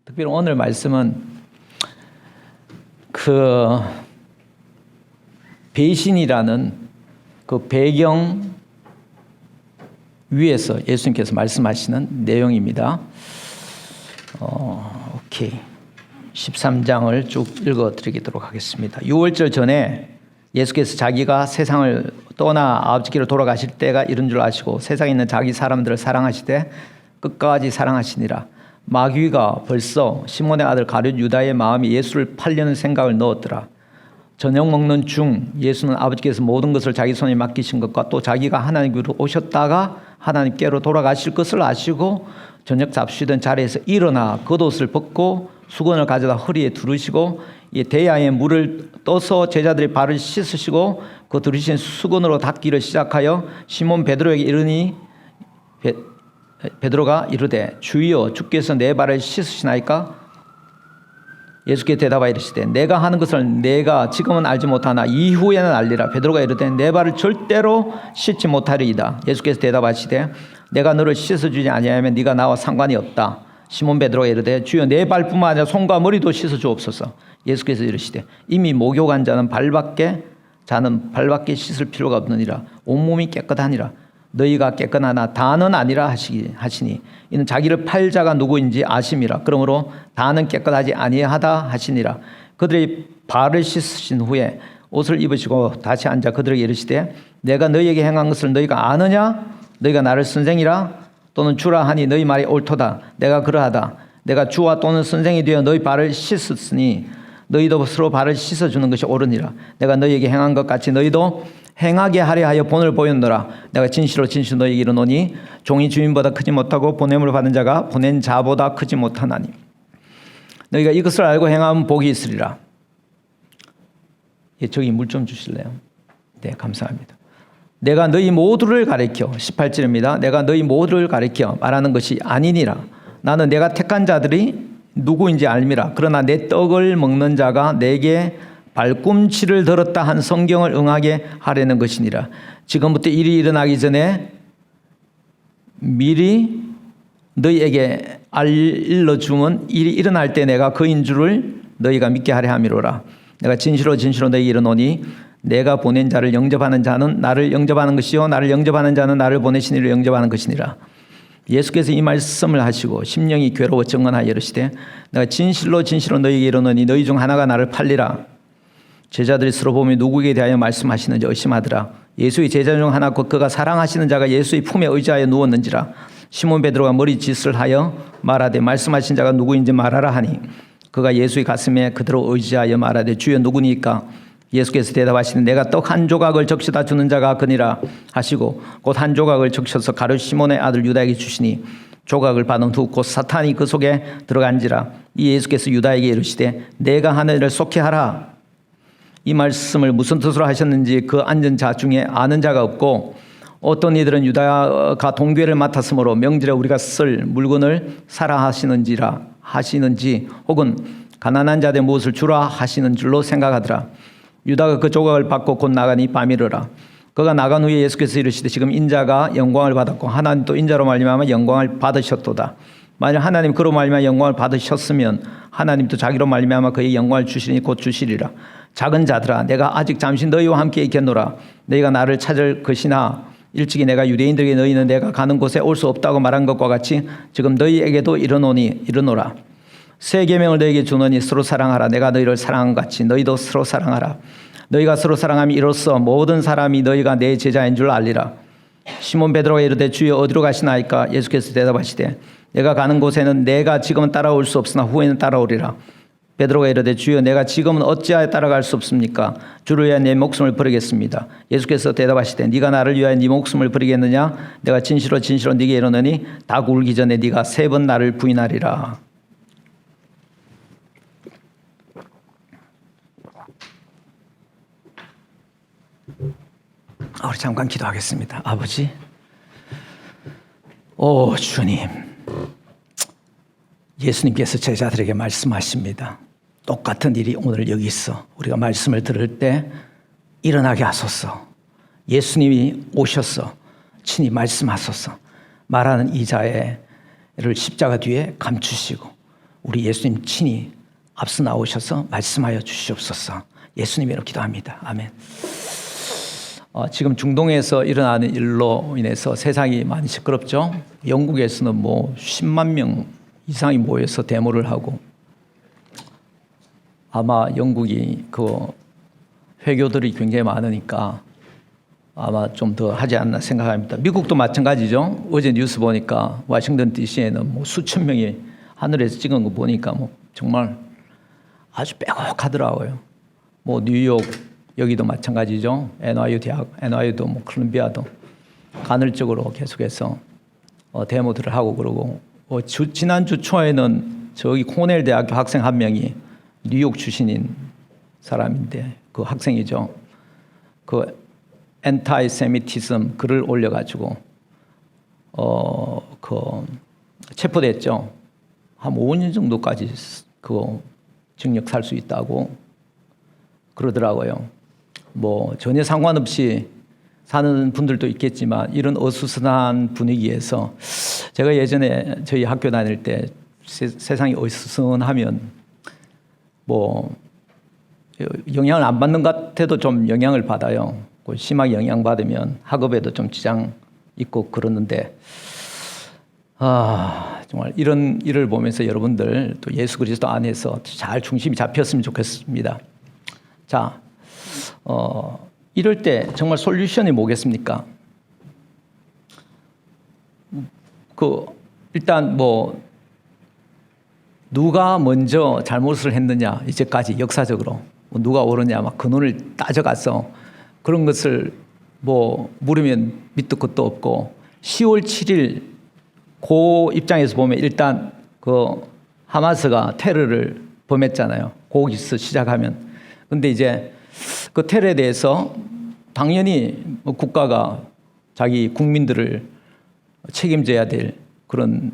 특별히 오늘 말씀은 그 배신이라는 그 배경 위에서 예수님께서 말씀하시는 내용입니다. 오케이. 13장을 쭉 읽어드리도록 하겠습니다. 6월절 전에 예수께서 자기가 세상을 떠나 아버지께로 돌아가실 때가 이른 줄 아시고 세상에 있는 자기 사람들을 사랑하시되 끝까지 사랑하시니라. 마귀가 벌써 시몬의 아들 가룟 유다의 마음에 예수를 팔려는 생각을 넣었더라. 저녁 먹는 중 예수는 아버지께서 모든 것을 자기 손에 맡기신 것과 또 자기가 하나님께로 오셨다가 하나님께로 돌아가실 것을 아시고 저녁 잡수시던 자리에서 일어나 겉옷을 벗고 수건을 가져다 허리에 두르시고 대야에 물을 떠서 제자들의 발을 씻으시고 그 두르신 수건으로 닦기를 시작하여 시몬 베드로에게 이르니 베드로가 이르되 주여 주께서 내 발을 씻으시나이까? 예수께 대답하여 이르시되 내가 하는 것을 내가 지금은 알지 못하나 이후에는 알리라. 베드로가 이르되 내 발을 절대로 씻지 못하리이다. 예수께서 대답하시되 내가 너를 씻어주지 아니하면 네가 나와 상관이 없다. 시몬 베드로가 이르되 주여 내 발뿐만 아니라 손과 머리도 씻어주옵소서. 예수께서 이르시되 이미 목욕한 자는 발밖에 씻을 필요가 없느니라. 온몸이 깨끗하니라. 너희가 깨끗하나 다는 아니라 하시니 이는 자기를 팔 자가 누구인지 아심이라. 그러므로 다는 깨끗하지 아니하다 하시니라. 그들의 발을 씻으신 후에 옷을 입으시고 다시 앉아 그들에게 이르시되 내가 너희에게 행한 것을 너희가 아느냐? 너희가 나를 선생이라 또는 주라 하니 너희 말이 옳도다. 내가 그러하다. 내가 주와 또는 선생이 되어 너희 발을 씻었으니 너희도 서로 발을 씻어주는 것이 옳으니라. 내가 너희에게 행한 것 같이 너희도 행하게 하려 하여 본을 보였노라. 내가 진실로 너희에게 이르노니 종이 주인보다 크지 못하고 보냄을 받은 자가 보낸 자보다 크지 못하나니 너희가 이것을 알고 행하면 복이 있으리라. 저기 물 좀 주실래요? 네, 감사합니다. 내가 너희 모두를 가리켜 18절입니다. 내가 너희 모두를 가리켜 말하는 것이 아니니라. 나는 내가 택한 자들이 누구인지 알미라. 그러나 내 떡을 먹는 자가 내게 발꿈치를 들었다 한 성경을 응하게 하려는 것이니라. 지금부터 일이 일어나기 전에 미리 너희에게 알려주면 일이 일어날 때 내가 그인 줄을 너희가 믿게 하려 함이로라. 내가 진실로 너희에게 이르노니 내가 보낸 자를 영접하는 자는 나를 영접하는 것이요 나를 영접하는 자는 나를 보내신 이를 영접하는 것이니라. 예수께서 이 말씀을 하시고 심령이 괴로워 정언하여 이르시되 내가 진실로 너희에게 이르노니 너희 중 하나가 나를 팔리라. 제자들이 서로 보며 누구에게 대하여 말씀하시는지 의심하더라. 예수의 제자 중 하나 곧 그가 사랑하시는 자가 예수의 품에 의지하여 누웠는지라. 시몬 베드로가 머리짓을 하여 말하되 말씀하신 자가 누구인지 말하라 하니 그가 예수의 가슴에 그대로 의지하여 말하되 주여 누구니까? 예수께서 대답하시니 내가 떡 한 조각을 적셔다 주는 자가 그니라 하시고 곧 한 조각을 적셔서 가룟 시몬의 아들 유다에게 주시니 조각을 받은 후 곧 사탄이 그 속에 들어간지라. 이 예수께서 유다에게 이르시되 내가 하는 일을 속히 하라. 이 말씀을 무슨 뜻으로 하셨는지 그 앉은 자 중에 아는 자가 없고 어떤 이들은 유다가 동괴를 맡았으므로 명절에 우리가 쓸 물건을 사라 하시는지 혹은 가난한 자들 무엇을 주라 하시는 줄로 생각하더라. 유다가 그 조각을 받고 곧 나가니 밤이르라. 그가 나간 후에 예수께서 이르시되 지금 인자가 영광을 받았고 하나님도 인자로 말미암아 영광을 받으셨도다. 만일 하나님 그로 말미암아 영광을 받으셨으면 하나님도 자기로 말미암아 그의 영광을 주시니 곧 주시리라. 작은 자들아 내가 아직 잠시 너희와 함께 있겠노라. 너희가 나를 찾을 것이나 일찍이 내가 유대인들에게 너희는 내가 가는 곳에 올 수 없다고 말한 것과 같이 지금 너희에게도 이르노라. 새 계명을 너희에게 주노니 서로 사랑하라. 내가 너희를 사랑한 것 같이 너희도 서로 사랑하라. 너희가 서로 사랑함이 이로써 모든 사람이 너희가 내 제자인 줄 알리라. 시몬 베드로가 이르되 주여 어디로 가시나이까? 예수께서 대답하시되 내가 가는 곳에는 내가 지금은 따라올 수 없으나 후에는 따라오리라. 베드로가 이르되 주여 내가 지금은 어찌하여 따라갈 수 없습니까? 주를 위하여 내 목숨을 버리겠습니다. 예수께서 대답하시되 네가 나를 위하여 네 목숨을 버리겠느냐? 내가 진실로 네게 이르노니 닭 울기 전에 네가 3번 나를 부인하리라. 우리 잠깐 기도하겠습니다. 아버지, 오 주님, 예수님께서 제자들에게 말씀하십니다. 똑같은 일이 오늘 여기 있어. 우리가 말씀을 들을 때 일어나게 하소서. 예수님이 오셔서 친히 말씀하소서. 말하는 이 자를 십자가 뒤에 감추시고 우리 예수님 친히 앞서 나오셔서 말씀하여 주시옵소서. 예수님으로 기도합니다. 아멘. 지금 중동에서 일어나는 일로 인해서 세상이 많이 시끄럽죠. 영국에서는 뭐 10만 명 이상이 모여서 데모를 하고, 아마 영국이 그 회교들이 굉장히 많으니까 아마 좀 더 하지 않나 생각합니다. 미국도 마찬가지죠. 어제 뉴스 보니까 워싱턴 DC에는 뭐 수천 명이 하늘에서 찍은 거 보니까 뭐 정말 아주 빼곡하더라고요. 뭐 뉴욕 여기도 마찬가지죠. NYU 대학, NYU도 뭐 콜ум비아도 간헐적으로 계속해서 데모들을 하고 그러고, 지난주 초에는 저기 코넬 대학교 학생 한 명이 뉴욕 출신인 사람인데 그 학생이죠. 그 엔타이세미티즘 글을 올려가지고 그 체포됐죠. 한 5년 정도까지 그 징역 살 수 있다고 그러더라고요. 뭐 전혀 상관없이 사는 분들도 있겠지만 이런 어수선한 분위기에서, 제가 예전에 저희 학교 다닐 때 세상이 어수선하면 뭐 영향을 안 받는 것 같아도 좀 영향을 받아요. 심하게 영향받으면 학업에도 좀 지장 있고 그러는데, 정말 이런 일을 보면서 여러분들 또 예수 그리스도 안에서 잘 중심이 잡혔으면 좋겠습니다. 자, 이럴 때 정말 솔루션이 뭐겠습니까? 일단 뭐 누가 먼저 잘못을 했느냐, 이제까지 역사적으로 누가 옳으냐 막 근원을 따져가서 그런 것을 뭐 물으면 밑도 끝도 없고, 10월 7일 그 입장에서 보면 일단 그 하마스가 테러를 범했잖아요. 거기서 시작하면. 근데 이제 그 테러에 대해서 당연히 국가가 자기 국민들을 책임져야 될 그런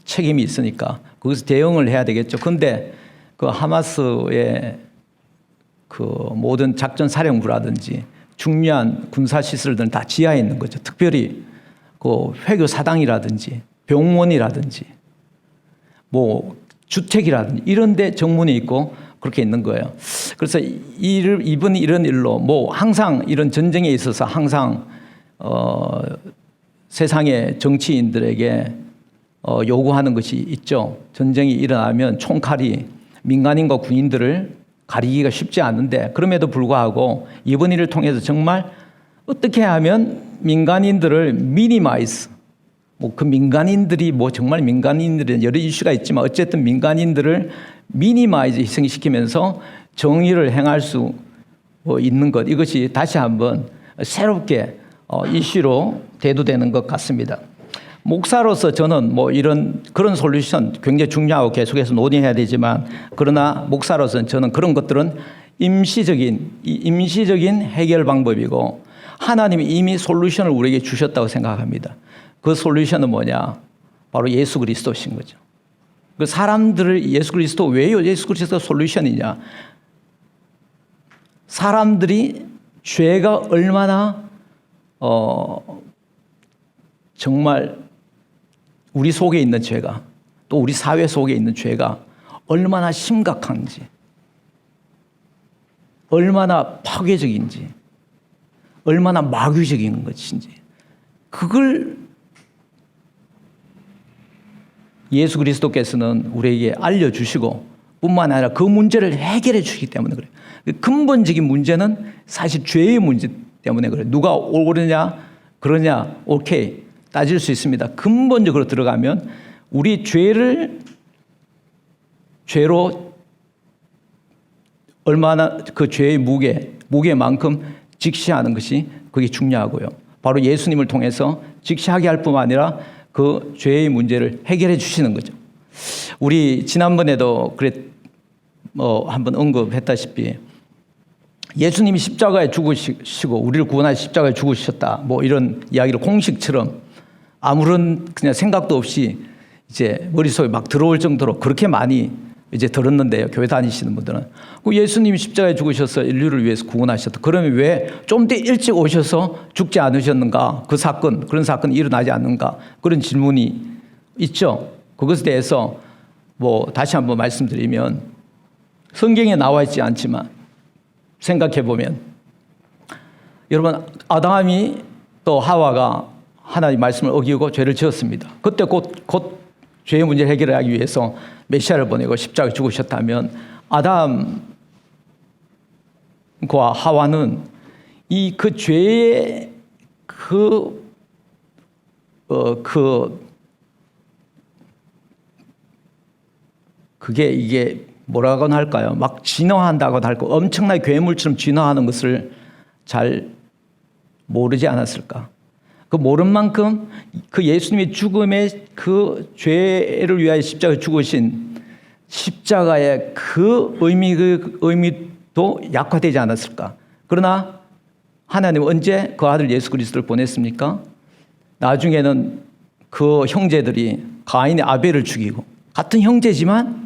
책임이 있으니까 거기서 대응을 해야 되겠죠. 근데 그 하마스의 그 모든 작전 사령부라든지 중요한 군사 시설들은 다 지하에 있는 거죠. 특별히 그 회교 사당이라든지 병원이라든지 뭐 주택이라든지 이런 데 정문이 있고 그렇게 있는 거예요. 그래서 이번 이런 일로 뭐 항상 이런 전쟁에 있어서 항상 세상의 정치인들에게 요구하는 것이 있죠. 전쟁이 일어나면 총칼이 민간인과 군인들을 가리기가 쉽지 않은데, 그럼에도 불구하고 이번 일을 통해서 정말 어떻게 하면 민간인들을 미니마이즈, 뭐 그 민간인들이 뭐 정말 민간인들은 여러 이슈가 있지만 어쨌든 민간인들을 미니마이즈 희생시키면서 정의를 행할 수 있는 것, 이것이 다시 한번 새롭게 이슈로 대두되는 것 같습니다. 목사로서 저는 뭐 그런 솔루션 굉장히 중요하고 계속해서 논의해야 되지만, 그러나 목사로서는 저는 그런 것들은 임시적인 해결 방법이고 하나님이 이미 솔루션을 우리에게 주셨다고 생각합니다. 그 솔루션은 뭐냐? 바로 예수 그리스도신 거죠. 그 사람들을 예수 그리스도, 왜요? 예수 그리스도가 솔루션이냐? 사람들이 죄가 얼마나 정말 우리 속에 있는 죄가, 또 우리 사회 속에 있는 죄가 얼마나 심각한지, 얼마나 파괴적인지, 얼마나 마귀적인 것인지, 그걸 예수 그리스도께서는 우리에게 알려주시고 뿐만 아니라 그 문제를 해결해 주시기 때문에 그래요. 근본적인 문제는 사실 죄의 문제 때문에 그래요. 누가 옳으냐 그러냐 오케이 따질 수 있습니다. 근본적으로 들어가면 우리 죄로 얼마나 그 죄의 무게만큼 직시하는 것이 그게 중요하고요. 바로 예수님을 통해서 직시하게 할 뿐만 아니라 그 죄의 문제를 해결해 주시는 거죠. 우리 지난번에도 한번 언급했다시피 예수님이 십자가에 죽으시고 우리를 구원하시 십자가에 죽으셨다. 뭐 이런 이야기를 공식처럼 아무런 그냥 생각도 없이 이제 머릿속에 막 들어올 정도로 그렇게 많이 이제 들었는데요. 교회 다니시는 분들은. 그 예수님이 십자가에 죽으셔서 인류를 위해서 구원하셨다. 그러면 왜 좀 더 일찍 오셔서 죽지 않으셨는가? 그런 사건이 일어나지 않는가? 그런 질문이 있죠. 그것에 대해서 다시 한번 말씀드리면 성경에 나와 있지 않지만 생각해 보면 여러분 아담이 또 하와가 하나님 말씀을 어기고 죄를 지었습니다. 그때 곧 죄의 문제를 해결하기 위해서 메시아를 보내고 십자가에 죽으셨다면 아담과 하와는 그 죄의 그게 이게 뭐라고나 할까요? 막 진화한다고나 할까? 엄청나게 괴물처럼 진화하는 것을 잘 모르지 않았을까? 그 모른 만큼 그 예수님의 죽음의 그 죄를 위하여 십자가에 죽으신 십자가의 그 의미도 약화되지 않았을까? 그러나 하나님은 언제 그 아들 예수 그리스도를 보냈습니까? 나중에는 그 형제들이 가인의 아벨을 죽이고 같은 형제지만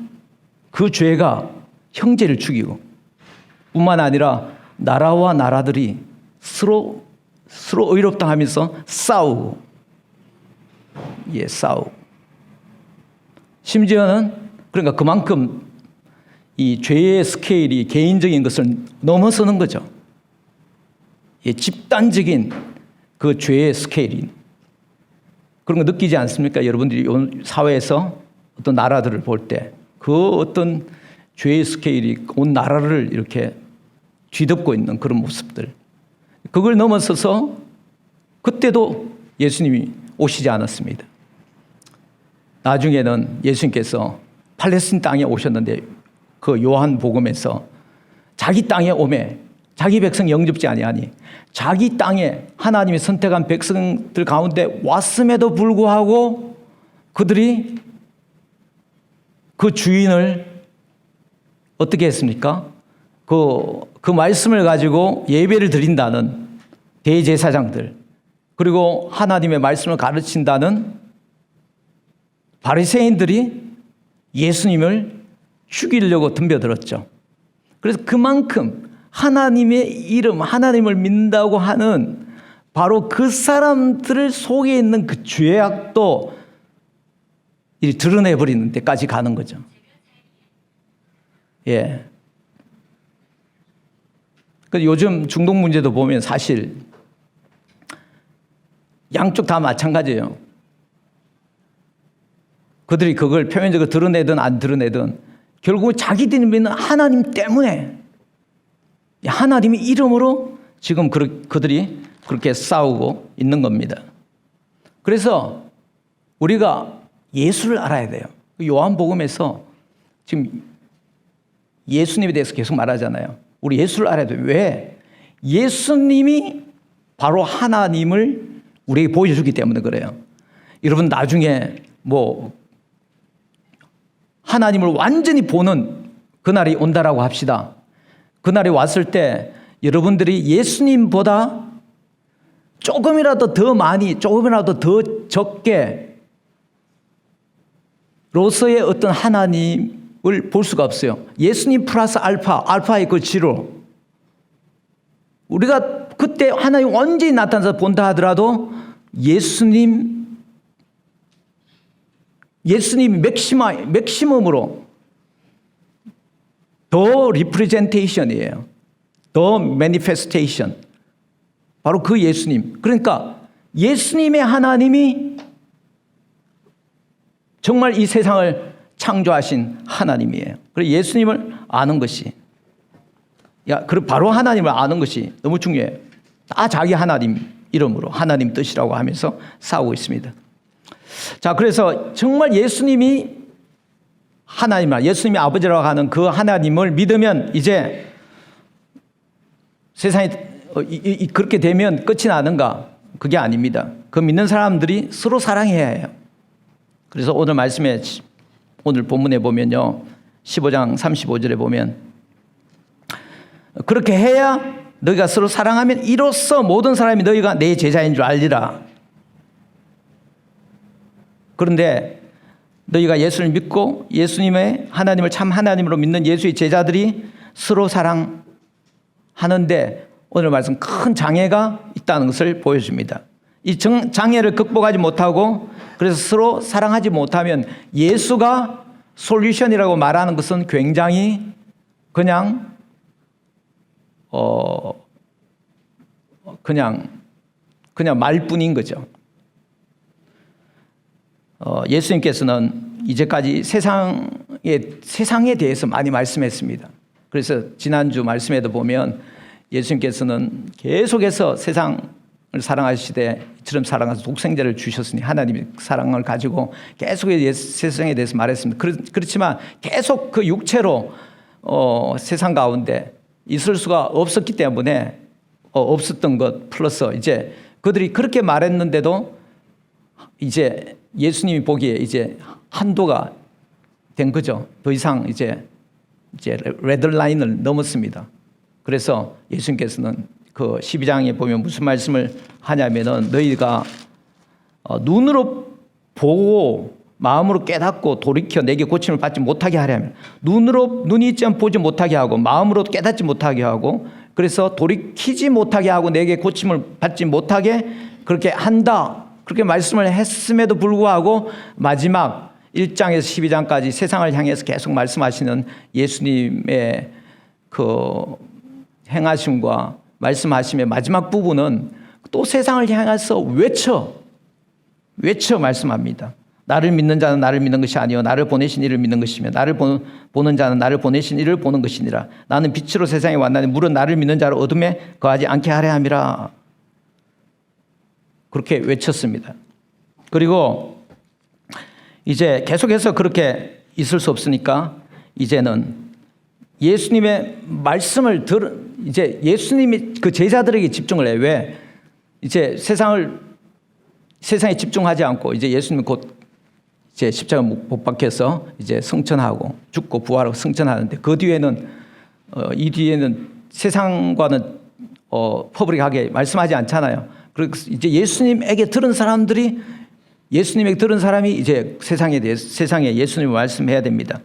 그 죄가 형제를 죽이고 뿐만 아니라 나라와 나라들이 서로 의롭다 하면서 싸우고 심지어는 그러니까 그만큼 이 죄의 스케일이 개인적인 것을 넘어서는 거죠. 집단적인 그 죄의 스케일이 그런 거 느끼지 않습니까? 여러분들이 사회에서 어떤 나라들을 볼 때 그 어떤 죄의 스케일이 온 나라를 이렇게 뒤덮고 있는 그런 모습들, 그걸 넘어서서 그때도 예수님이 오시지 않았습니다. 나중에는 예수님께서 팔레스틴 땅에 오셨는데 그 요한복음에서 자기 땅에 오매 자기 백성 영접지 아니하니 자기 땅에 하나님이 선택한 백성들 가운데 왔음에도 불구하고 그들이 그 주인을 어떻게 했습니까? 그 말씀을 가지고 예배를 드린다는 대제사장들, 그리고 하나님의 말씀을 가르친다는 바리새인들이 예수님을 죽이려고 덤벼들었죠. 그래서 그만큼 하나님의 이름, 하나님을 믿는다고 하는 바로 그 사람들 속에 있는 그 죄악도 드러내버리는 데까지 가는 거죠. 요즘 중동 문제도 보면 사실 양쪽 다 마찬가지예요. 그들이 그걸 표면적으로 드러내든 안 드러내든 결국 자기들이 믿는 하나님 때문에 하나님의 이름으로 지금 그들이 그렇게 싸우고 있는 겁니다. 그래서 우리가 예수를 알아야 돼요. 요한복음에서 지금 예수님에 대해서 계속 말하잖아요. 우리 예수를 알아야 돼요. 왜? 예수님이 바로 하나님을 우리에게 보여주기 때문에 그래요. 여러분 나중에 하나님을 완전히 보는 그날이 온다라고 합시다. 그날이 왔을 때 여러분들이 예수님보다 조금이라도 더 많이, 조금이라도 더 적게 로서의 어떤 하나님을 볼 수가 없어요. 예수님 플러스 알파의 그 지로. 우리가 그때 하나님 완전히 나타나서 본다 하더라도 예수님 맥시멈으로 더 리프레젠테이션이에요. 더 매니페스테이션. 바로 그 예수님. 그러니까 예수님의 하나님이 정말 이 세상을 창조하신 하나님이에요. 그래서 예수님을 아는 것이, 바로 하나님을 아는 것이 너무 중요해요. 다 자기 하나님 이름으로 하나님 뜻이라고 하면서 싸우고 있습니다. 자, 그래서 정말 예수님이 예수님이 아버지라고 하는 그 하나님을 믿으면 이제 세상에 그렇게 되면 끝이 나는가? 그게 아닙니다. 그 믿는 사람들이 서로 사랑해야 해요. 그래서 오늘 말씀에, 오늘 본문에 보면요, 15장 35절에 보면 그렇게 해야 너희가 서로 사랑하면 이로써 모든 사람이 너희가 내 제자인 줄 알리라. 그런데 너희가 예수를 믿고 예수님의 하나님을 참 하나님으로 믿는 예수의 제자들이 서로 사랑하는데 오늘 말씀 큰 장애가 있다는 것을 보여줍니다. 이 장애를 극복하지 못하고 그래서 서로 사랑하지 못하면 예수가 솔루션이라고 말하는 것은 굉장히 그냥 말뿐인 거죠. 예수님께서는 이제까지 세상에 대해서 많이 말씀했습니다. 그래서 지난주 말씀에도 보면 예수님께서는 계속해서 세상을 사랑하시되 이처럼 사랑하셔서 독생자를 주셨으니 하나님의 사랑을 가지고 계속 세상에 대해서 말했습니다. 그렇지만 계속 그 육체로 세상 가운데 있을 수가 없었기 때문에 없었던 것 플러스 이제 그들이 그렇게 말했는데도 이제 예수님이 보기에 이제 한도가 된 거죠. 더 이상 이제 레드라인을 넘었습니다. 그래서 예수님께서는 그 12장에 보면 무슨 말씀을 하냐면은 너희가 눈으로 보고 마음으로 깨닫고 돌이켜 내게 고침을 받지 못하게 하려면 눈이 있지만 보지 못하게 하고 마음으로 깨닫지 못하게 하고 그래서 돌이키지 못하게 하고 내게 고침을 받지 못하게 그렇게 한다. 그렇게 말씀을 했음에도 불구하고 마지막 1장에서 12장까지 세상을 향해서 계속 말씀하시는 예수님의 그 행하심과 말씀하심의 마지막 부분은 또 세상을 향해서 외쳐 말씀합니다. 나를 믿는 자는 나를 믿는 것이 아니요 나를 보내신 이를 믿는 것이며 나를 보는 자는 나를 보내신 이를 보는 것이니라. 나는 빛으로 세상에 왔나니 물은 나를 믿는 자를 어둠에 거하지 않게 하려 함이라. 그렇게 외쳤습니다. 그리고 이제 계속해서 그렇게 있을 수 없으니까 이제는 예수님의 말씀을 이제 예수님이 그 제자들에게 집중을 해요. 왜? 이제 세상에 집중하지 않고 이제 예수님은 곧 이제 십자가 못 박혀서 이제 성천하고 죽고 부활하고 성천하는데 그 뒤에는 이 뒤에는 세상과는 퍼블릭하게 말씀하지 않잖아요. 그래서 이제 예수님에게 들은 사람이 이제 세상에 예수님을 말씀해야 됩니다.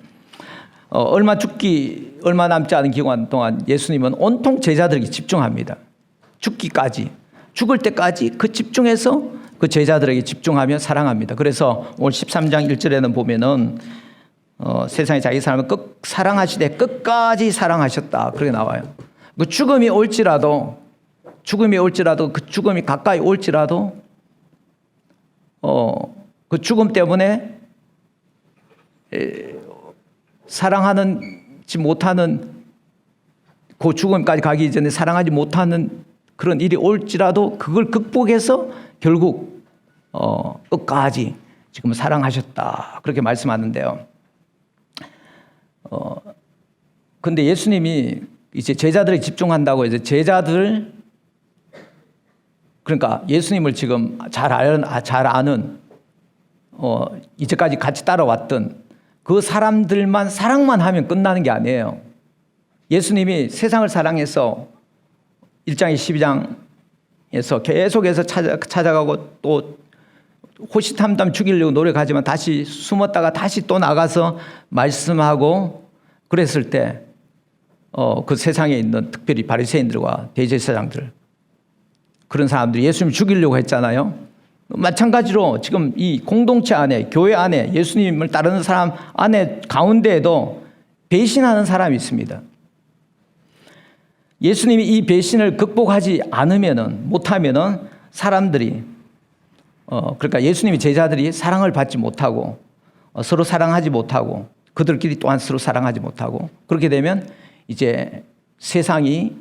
얼마 남지 않은 기간 동안 예수님은 온통 제자들에게 집중합니다. 죽을 때까지 그 집중해서 그 제자들에게 집중하며 사랑합니다. 그래서 오늘 13장 1절에는 보면은 세상에 자기 사람을 사랑하시되 끝까지 사랑하셨다. 그렇게 나와요. 그 죽음이 올지라도 그 죽음이 가까이 올지라도 그 죽음 때문에 사랑하지 못하는 그 죽음까지 가기 전에 사랑하지 못하는 그런 일이 올지라도 그걸 극복해서 결국 끝까지 지금 사랑하셨다 그렇게 말씀하는데요. 근데 예수님이 이제 제자들에 집중한다고 이제 그러니까 예수님을 지금 잘 아는 이제까지 같이 따라왔던 그 사람들만 사랑만 하면 끝나는 게 아니에요. 예수님이 세상을 사랑해서 1장에 12장에서 계속해서 찾아가고 또 호시탐탐 죽이려고 노력하지만 다시 숨었다가 다시 또 나가서 말씀하고 그랬을 때 그 세상에 있는 특별히 바리새인들과 대제사장들 그런 사람들이 예수님을 죽이려고 했잖아요. 마찬가지로 지금 이 공동체 안에 교회 안에 예수님을 따르는 사람 안에 가운데에도 배신하는 사람이 있습니다. 예수님이 이 배신을 극복하지 못하면은 사람들이 그러니까 예수님의 제자들이 사랑을 받지 못하고 서로 사랑하지 못하고 그들끼리 또한 서로 사랑하지 못하고 그렇게 되면 이제 세상이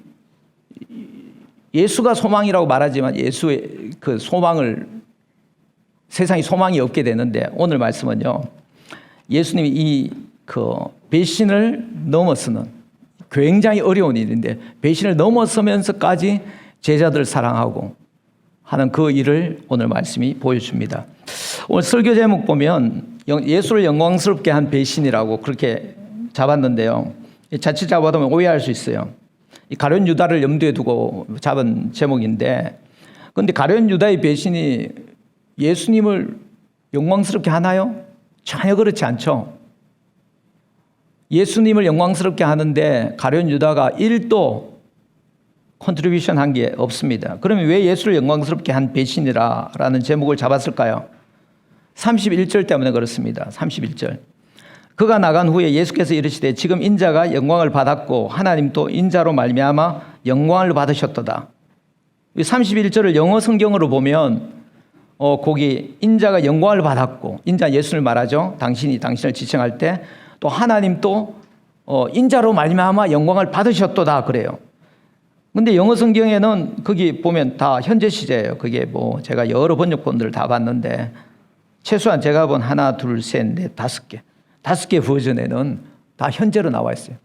예수가 소망이라고 말하지만 예수의 그 세상이 소망이 없게 되는데 오늘 말씀은요. 예수님이 이 그 배신을 넘어서는 굉장히 어려운 일인데 배신을 넘어서면서까지 제자들을 사랑하고 하는 그 일을 오늘 말씀이 보여줍니다. 오늘 설교 제목 보면 예수를 영광스럽게 한 배신이라고 그렇게 잡았는데요. 자칫 잡아두면 오해할 수 있어요. 이 가룟 유다를 염두에 두고 잡은 제목인데 그런데 가룟 유다의 배신이 예수님을 영광스럽게 하나요? 전혀 그렇지 않죠. 예수님을 영광스럽게 하는데 가룟 유다가 1도 컨트리뷰션 한 게 없습니다. 그러면 왜 예수를 영광스럽게 한 배신이라는 제목을 잡았을까요? 31절 때문에 그렇습니다. 31절. 그가 나간 후에 예수께서 이르시되 지금 인자가 영광을 받았고 하나님도 인자로 말미암아 영광을 받으셨도다. 31절을 영어 성경으로 보면 거기 인자가 영광을 받았고, 인자 예수를 말하죠. 당신이 당신을 지칭할 때 또 하나님도 인자로 말미암아 영광을 받으셨도다 그래요. 근데 영어 성경에는 거기 보면 다 현재 시제예요. 그게 뭐 제가 여러 번역본들을 다 봤는데 최소한 제가 본 하나, 둘, 셋, 넷, 다섯 개 버전에는 다 현재로 나와 있어요.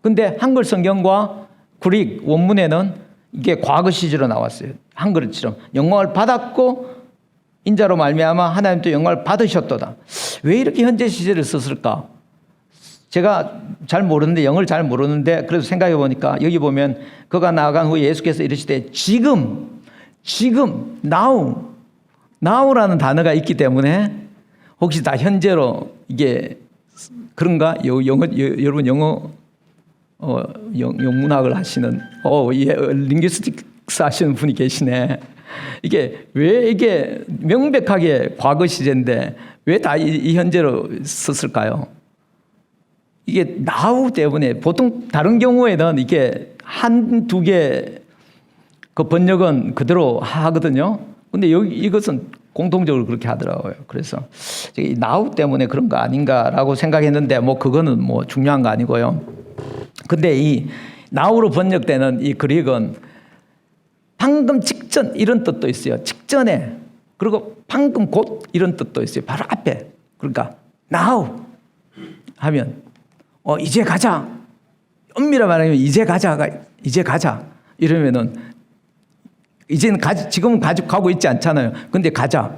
근데 한글 성경과 그릭 원문에는 이게 과거 시제로 나왔어요. 한글처럼 영광을 받았고 인자로 말미암아 하나님도 영광을 받으셨도다. 왜 이렇게 현재 시제를 썼을까? 제가 잘 모르는데, 영어를 잘 모르는데 그래서 생각해 보니까 여기 보면 그가 나아간 후에 예수께서 이르시되 지금 now라는 단어가 있기 때문에 혹시 다 현재로 이게 그런가? 여러분 영어 영문학을 하시는 링귀스틱스 하시는 분이 계시네. 이게 왜 이게 명백하게 과거 시제인데 왜 다 이 현재로 썼을까요? 이게 now 때문에 보통 다른 경우에는 이게 한두 개 그 번역은 그대로 하거든요. 근데 여기 이것은 공통적으로 그렇게 하더라고요. 그래서 이 now 때문에 그런 거 아닌가라고 생각했는데 뭐 그거는 뭐 중요한 거 아니고요. 근데 이 now로 번역되는 이 그릭은 방금 직전 이런 뜻도 있어요. 직전에. 그리고 방금 곧 이런 뜻도 있어요. 바로 앞에. 그러니까 now 하면 이제 가자. 엄밀히 말하면 이제 가자. 이러면은 이제는 지금은 가고 있지 않잖아요. 근데 가자.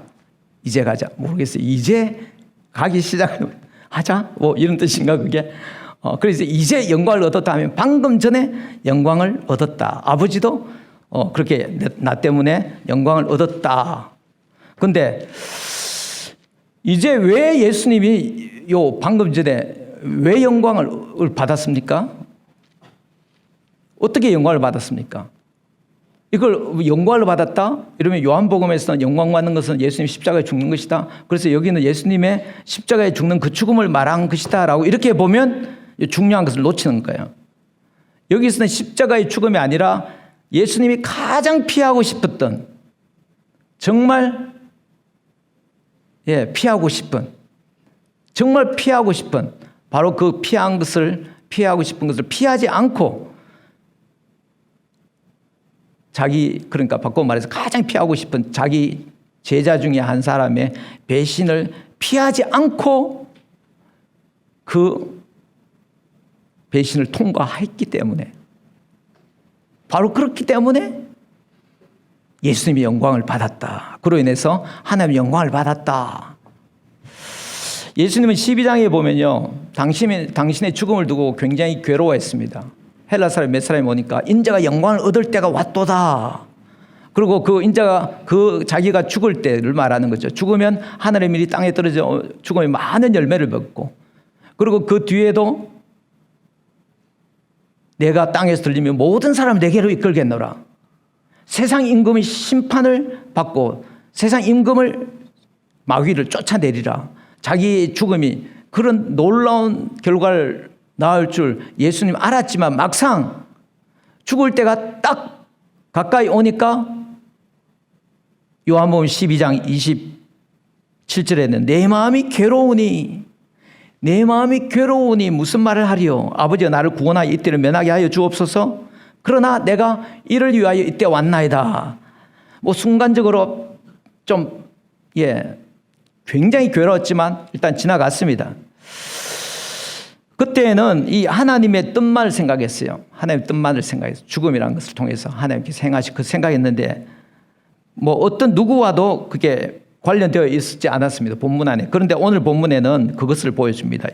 이제 가자. 모르겠어요. 이제 가기 시작하자. 뭐 이런 뜻인가 그게. 그래서 이제 영광을 얻었다 하면 방금 전에 영광을 얻었다. 아버지도 그렇게 나 때문에 영광을 얻었다. 근데 이제 왜 예수님이 방금 전에 왜 영광을 받았습니까? 어떻게 영광을 받았습니까? 이걸 영광을 받았다? 이러면 요한복음에서는 영광 받는 것은 예수님 십자가에 죽는 것이다. 그래서 여기는 예수님의 십자가에 죽는 그 죽음을 말한 것이다 라고 이렇게 보면 중요한 것을 놓치는 거예요. 여기서는 십자가의 죽음이 아니라 예수님이 가장 피하고 싶었던, 정말 피하고 싶은, 정말 피하고 싶은, 바로 그 피하고 싶은 것을 피하지 않고 그러니까 바꿔 말해서 가장 피하고 싶은 자기 제자 중에 한 사람의 배신을 피하지 않고 그 배신을 통과했기 때문에, 바로 그렇기 때문에 예수님이 영광을 받았다. 그로 인해서 하나님의 영광을 받았다. 예수님은 12장에 보면요, 당신의 죽음을 두고 굉장히 괴로워했습니다. 헬라 사람 몇 사람이 오니까 인자가 영광을 얻을 때가 왔도다. 그리고 그 인자가 자기가 죽을 때를 말하는 거죠. 죽으면 하늘의 밀이 땅에 떨어져 죽으면 많은 열매를 맺고, 그리고 그 뒤에도 내가 땅에서 들리면 모든 사람을 내게로 이끌겠노라. 세상 임금이 심판을 받고 세상 임금을 마귀를 쫓아내리라. 자기의 죽음이 그런 놀라운 결과를 낳을 줄 예수님 알았지만 막상 죽을 때가 딱 가까이 오니까 요한복음 12장 27절에는 내 마음이 괴로우니 무슨 말을 하리요? 아버지가 나를 구원하여 이때를 면하게 하여 주옵소서. 그러나 내가 이를 위하여 이때 왔나이다. 뭐 순간적으로 좀 굉장히 괴로웠지만 일단 지나갔습니다. 그때는 이 하나님의 뜻만을 생각했어요. 하나님의 뜻만을 생각했어요. 죽음이라는 것을 통해서 하나님께서 행하실 그 생각했는데 뭐 어떤 누구와도 그게 관련되어 있지 않았습니다. 본문 안에. 그런데 오늘 본문에는 그것을 보여줍니다.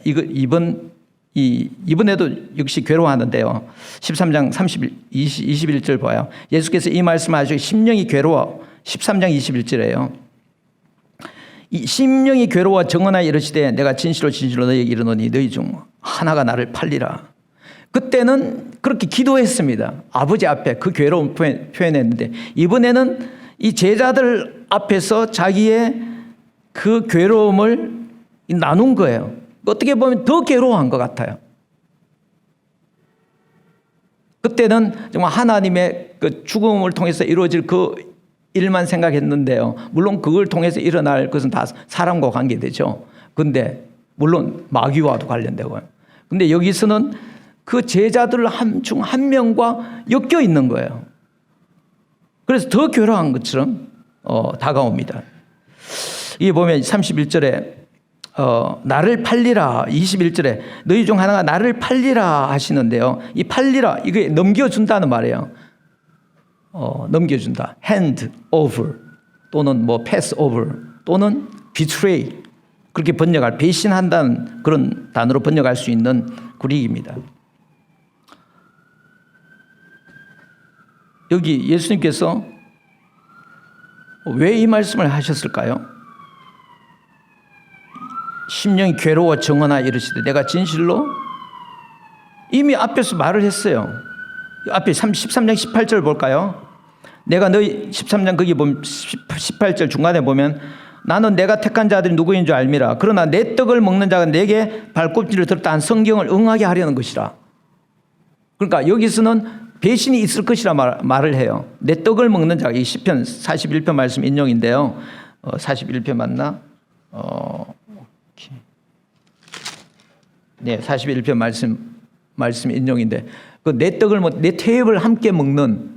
이번에도 역시 괴로워하는데요. 13장 21절 봐요. 예수께서 이 말씀하시고 심령이 괴로워, 13장 21절이에요. 이 심령이 괴로워 정언하여 이르시되 내가 진실로 너희에게 이르노니 너희 중 하나가 나를 팔리라. 그때는 그렇게 기도했습니다. 아버지 앞에 그 괴로움 표현했는데 이번에는 이 제자들 앞에서 자기의 그 괴로움을 나눈 거예요. 어떻게 보면 더 괴로워한 것 같아요. 그때는 정말 하나님의 그 죽음을 통해서 이루어질 그 일만 생각했는데요. 물론 그걸 통해서 일어날 것은 다 사람과 관계되죠. 근데 물론 마귀와도 관련되고요. 근데 여기서는 그 제자들 중 한 명과 엮여 있는 거예요. 그래서 더 괴로운 것처럼 다가옵니다. 이게 보면 31절에 나를 팔리라, 21절에 너희 중 하나가 나를 팔리라 하시는데요. 이 팔리라, 이게 넘겨준다는 말이에요. 넘겨준다. hand over 또는 뭐 pass over 또는 betray, 그렇게 번역할, 배신한다는 그런 단어로 번역할 수 있는 그릭입니다. 여기 예수님께서 왜 이 말씀을 하셨을까요? 심령이 괴로워 정언하여 이르시되 내가 진실로, 이미 앞에서 말을 했어요. 앞에 13장 18절 볼까요? 내가 너희 13장 거기 보면 18절 중간에 보면 나는 내가 택한 자들이 누구인 줄 알미라. 그러나 내 떡을 먹는 자가 내게 발꿈치를 들었다 한 성경을 응하게 하려는 것이라. 그러니까 여기서는 배신이 있을 것이라 말을 해요. 내 떡을 먹는 자가, 이 시편 41편 말씀 인용인데요. 41편 맞나? 네, 41편 말씀 인용인데, 그 내 떡을 내 태엽을 함께 먹는,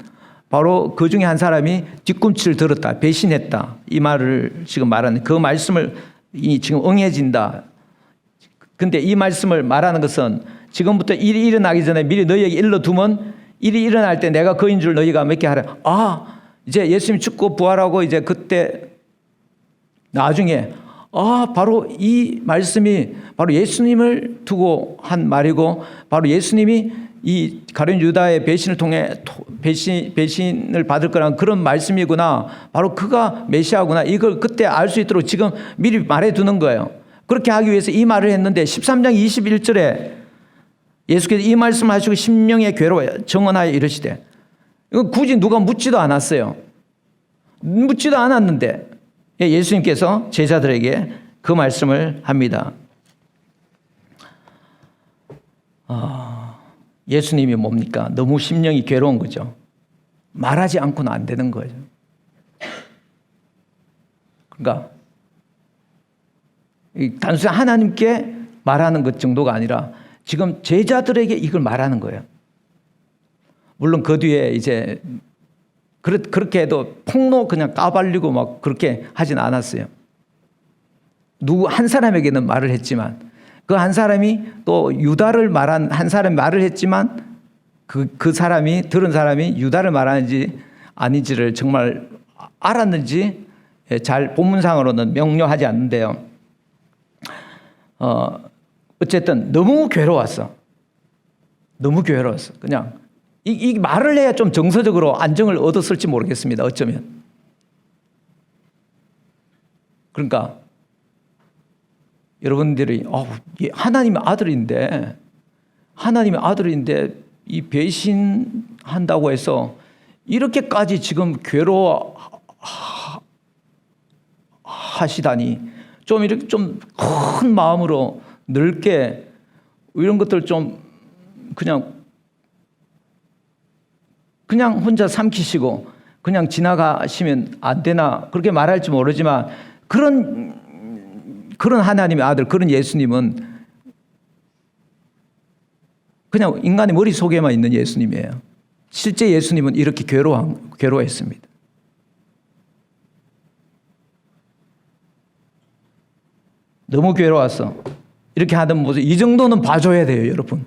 바로 그 중에 한 사람이 뒤꿈치를 들었다, 배신했다, 이 말을 지금 말하는, 그 말씀을 지금 응해진다. 근데 이 말씀을 말하는 것은 지금부터 일이 일어나기 전에 미리 너희에게 일러두면 일이 일어날 때 내가 그인 줄 너희가 믿게 하라. 이제 예수님이 죽고 부활하고 이제 그때 나중에 바로 이 말씀이 바로 예수님을 두고 한 말이고, 바로 예수님이 이 가룟 유다의 배신을 통해 배신을 받을 거라는 그런 말씀이구나, 바로 그가 메시아구나, 이걸 그때 알 수 있도록 지금 미리 말해두는 거예요. 그렇게 하기 위해서 이 말을 했는데 13장 21절에 예수께서 이 말씀을 하시고 심령의 괴로워 정언하여 이르시되, 이거 굳이 누가 묻지도 않았어요. 묻지도 않았는데 예수님께서 제자들에게 그 말씀을 합니다. 예수님이 뭡니까? 너무 심령이 괴로운 거죠. 말하지 않고는 안 되는 거죠. 그러니까 단순히 하나님께 말하는 것 정도가 아니라 지금 제자들에게 이걸 말하는 거예요. 물론 그 뒤에 이제 그렇게 해도 폭로 그냥 까발리고 막 그렇게 하진 않았어요. 누구 한 사람에게는 말을 했지만, 그 한 사람이 또 유다를 말한 한 사람이 말을 했지만, 그 사람이 들은 사람이 유다를 말하는지 아닌지를 정말 알았는지 잘 본문상으로는 명료하지 않는데요. 어쨌든 너무 괴로웠어. 너무 괴로웠어. 그냥 이 말을 해야 좀 정서적으로 안정을 얻었을지 모르겠습니다. 어쩌면. 그러니까 여러분들이 하나님의 아들인데 이 배신한다고 해서 이렇게까지 지금 괴로워하시다니, 좀 이렇게 좀 큰 마음으로 넓게 이런 것들 좀 그냥 혼자 삼키시고 그냥 지나가시면 안 되나, 그렇게 말할지 모르지만 그런 하나님의 아들, 그런 예수님은 그냥 인간의 머릿속에만 있는 예수님이에요. 실제 예수님은 이렇게 괴로워했습니다. 너무 괴로웠어. 이렇게 하던 모습, 이 정도는 봐줘야 돼요, 여러분.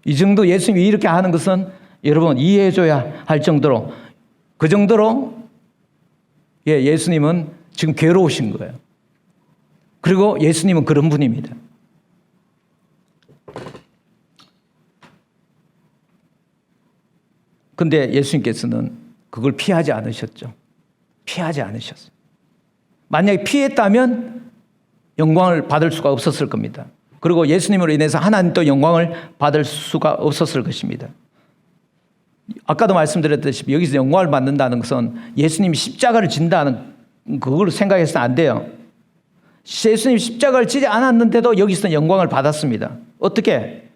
이 정도 예수님이 이렇게 하는 것은 여러분 이해해줘야 할 정도로, 그 정도로 예수님은 지금 괴로우신 거예요. 그리고 예수님은 그런 분입니다. 근데 예수님께서는 그걸 피하지 않으셨죠. 피하지 않으셨어요. 만약에 피했다면 영광을 받을 수가 없었을 겁니다. 그리고 예수님으로 인해서 하나님도 영광을 받을 수가 없었을 것입니다. 아까도 말씀드렸듯이 여기서 영광을 받는다는 것은 예수님이 십자가를 진다는 그걸 생각해서는 안 돼요. 예수님 십자가를 지지 않았는데도 여기서 영광을 받았습니다. 어떻게?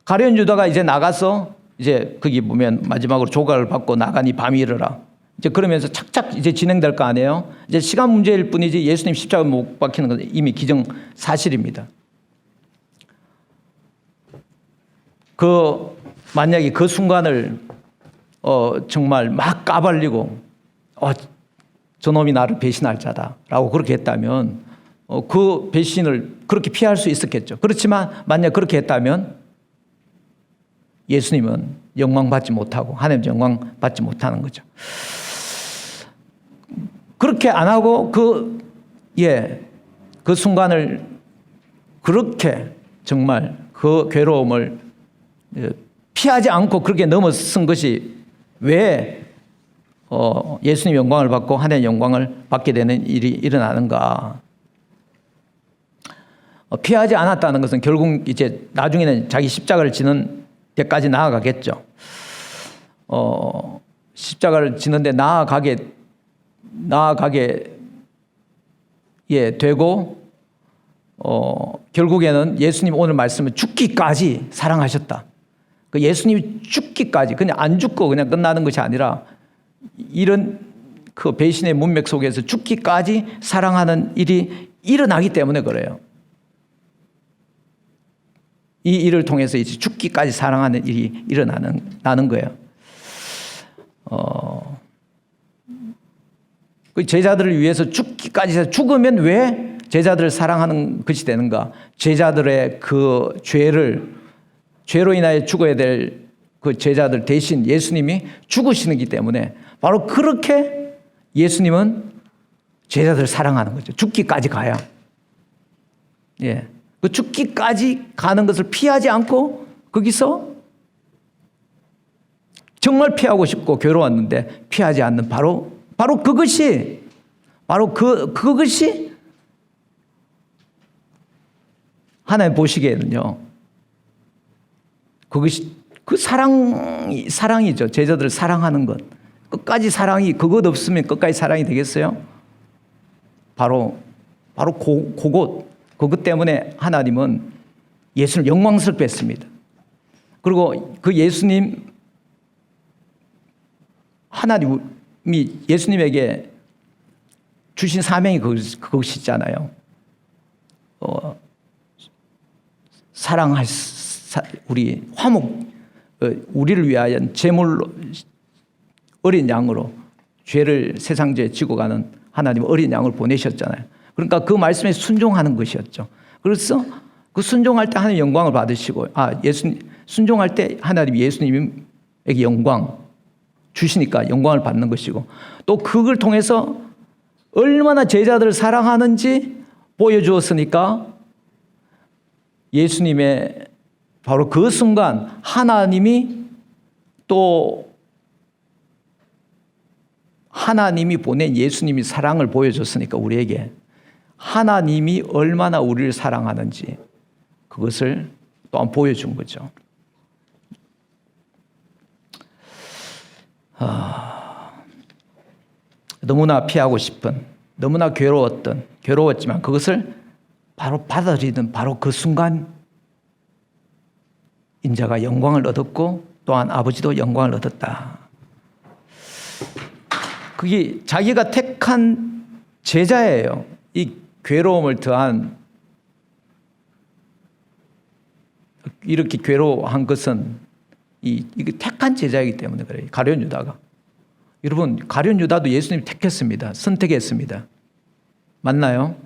가룟 유다가 이제 나가서 이제 거기 보면 마지막으로 조각을 받고 나가니 밤이 이르라. 이제 그러면서 착착 이제 진행될 거 아니에요? 이제 시간 문제일 뿐이지 예수님 십자가 못 박히는 건 이미 기정 사실입니다. 만약에 그 순간을 정말 막 까발리고 저놈이 나를 배신할 자다라고 그렇게 했다면 그 배신을 그렇게 피할 수 있었겠죠. 그렇지만 만약 그렇게 했다면 예수님은 영광 받지 못하고 하나님 영광 받지 못하는 거죠. 그렇게 안 하고 그 순간을 그렇게 정말 그 괴로움을 피하지 않고 그렇게 넘어선 것이 왜 예수님 영광을 받고 하나님의 영광을 받게 되는 일이 일어나는가? 피하지 않았다는 것은 결국 이제 나중에는 자기 십자가를 지는 데까지 나아가겠죠. 십자가를 지는데 나아가게 되고 결국에는 예수님 오늘 말씀은 죽기까지 사랑하셨다. 그 예수님이 죽기까지 그냥 안 죽고 그냥 끝나는 것이 아니라 이런 그 배신의 문맥 속에서 죽기까지 사랑하는 일이 일어나기 때문에 그래요. 이 일을 통해서 이제 죽기까지 사랑하는 일이 일어나는 거예요. 그 제자들을 위해서 죽기까지 죽으면 왜 제자들을 사랑하는 것이 되는가? 제자들의 그 죄로 인하여 죽어야 될 그 제자들 대신 예수님이 죽으시기 때문에 바로 그렇게 예수님은 제자들을 사랑하는 거죠. 죽기까지 가야. 그 죽기까지 가는 것을 피하지 않고 거기서 정말 피하고 싶고 괴로웠는데 피하지 않는 바로 그것이 하나님 보시기에는요. 그것이 그 사랑이죠. 제자들을 사랑하는 것. 끝까지 사랑이 그것 없으면 끝까지 사랑이 되겠어요? 바로 그것 때문에 하나님은 예수를 영광스럽게 했습니다. 그리고 그 예수님 하나님이 예수님에게 주신 사명이 그것이잖아요. 사랑할 우리 화목 우리를 위하여 제물로 어린 양으로 죄를 세상 죄 지고 가는 하나님 어린 양을 보내셨잖아요. 그러니까 그 말씀에 순종하는 것이었죠. 그래서 그 순종할 때 하나님 영광을 받으시고 순종할 때 하나님 예수님에게 영광 주시니까 영광을 받는 것이고 또 그걸 통해서 얼마나 제자들을 사랑하는지 보여주었으니까 예수님의 바로 그 순간 하나님이 보낸 예수님이 사랑을 보여줬으니까 우리에게 하나님이 얼마나 우리를 사랑하는지 그것을 또한 보여준 거죠. 너무나 피하고 싶은, 너무나 괴로웠지만 그것을 바로 받아들이는 바로 그 순간 인자가 영광을 얻었고 또한 아버지도 영광을 얻었다. 그게 자기가 택한 제자예요. 이 괴로움을 더한 이렇게 괴로워한 것은 이게 택한 제자이기 때문에 그래요. 가룟 유다가. 여러분 가룟 유다도 예수님이 택했습니다. 선택했습니다. 맞나요?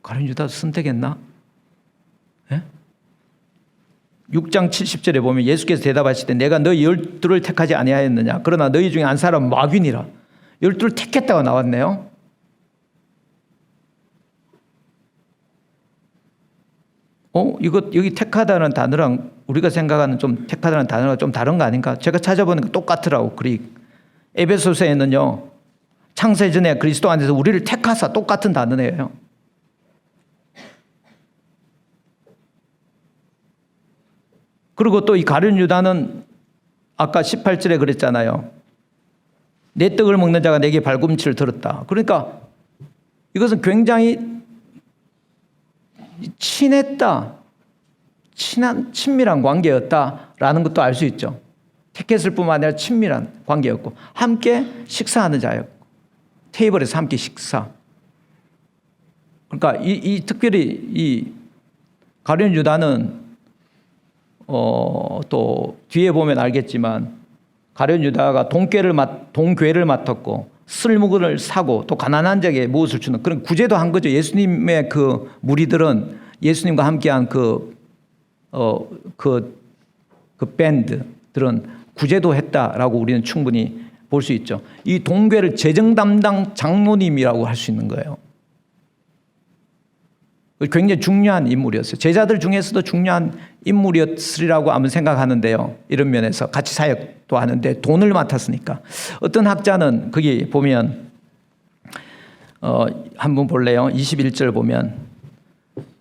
가룟 유다도 선택했나? 6장 70절에 보면 예수께서 대답하실 때 내가 너희 12를 택하지 아니하였느냐 그러나 너희 중에 한 사람은 마귀니라. 12를 택했다고 나왔네요. 여기 택하다는 단어랑 우리가 생각하는 좀 택하다는 단어가 좀 다른 거 아닌가? 제가 찾아보니까 똑같더라고. 그릭 에베소서에는요 창세 전에 그리스도 안에서 우리를 택하사 똑같은 단어예요. 그리고 또 이 가룟 유다는 아까 18절에 그랬잖아요. 내 떡을 먹는 자가 내게 발꿈치를 들었다. 그러니까 이것은 굉장히 친밀한 관계였다라는 것도 알 수 있죠. 택했을 뿐만 아니라 친밀한 관계였고 함께 식사하는 자였고 테이블에서 함께 식사. 그러니까 이 특별히 이 가룟 유다는 또 뒤에 보면 알겠지만 가룟 유다가 동괴를 맡았고 쓸무을 사고 또 가난한 자에게 무엇을 주는 그런 구제도 한 거죠. 예수님의 그 무리들은 예수님과 함께한 그 밴드들은 구제도 했다라고 우리는 충분히 볼 수 있죠. 이 동괴를 재정 담당 장로님이라고 할 수 있는 거예요. 굉장히 중요한 인물이었어요. 제자들 중에서도 중요한 인물이었으리라고 아마 생각하는데요. 이런 면에서 같이 사역도 하는데 돈을 맡았으니까. 어떤 학자는 거기 보면 한번 볼래요? 21절 보면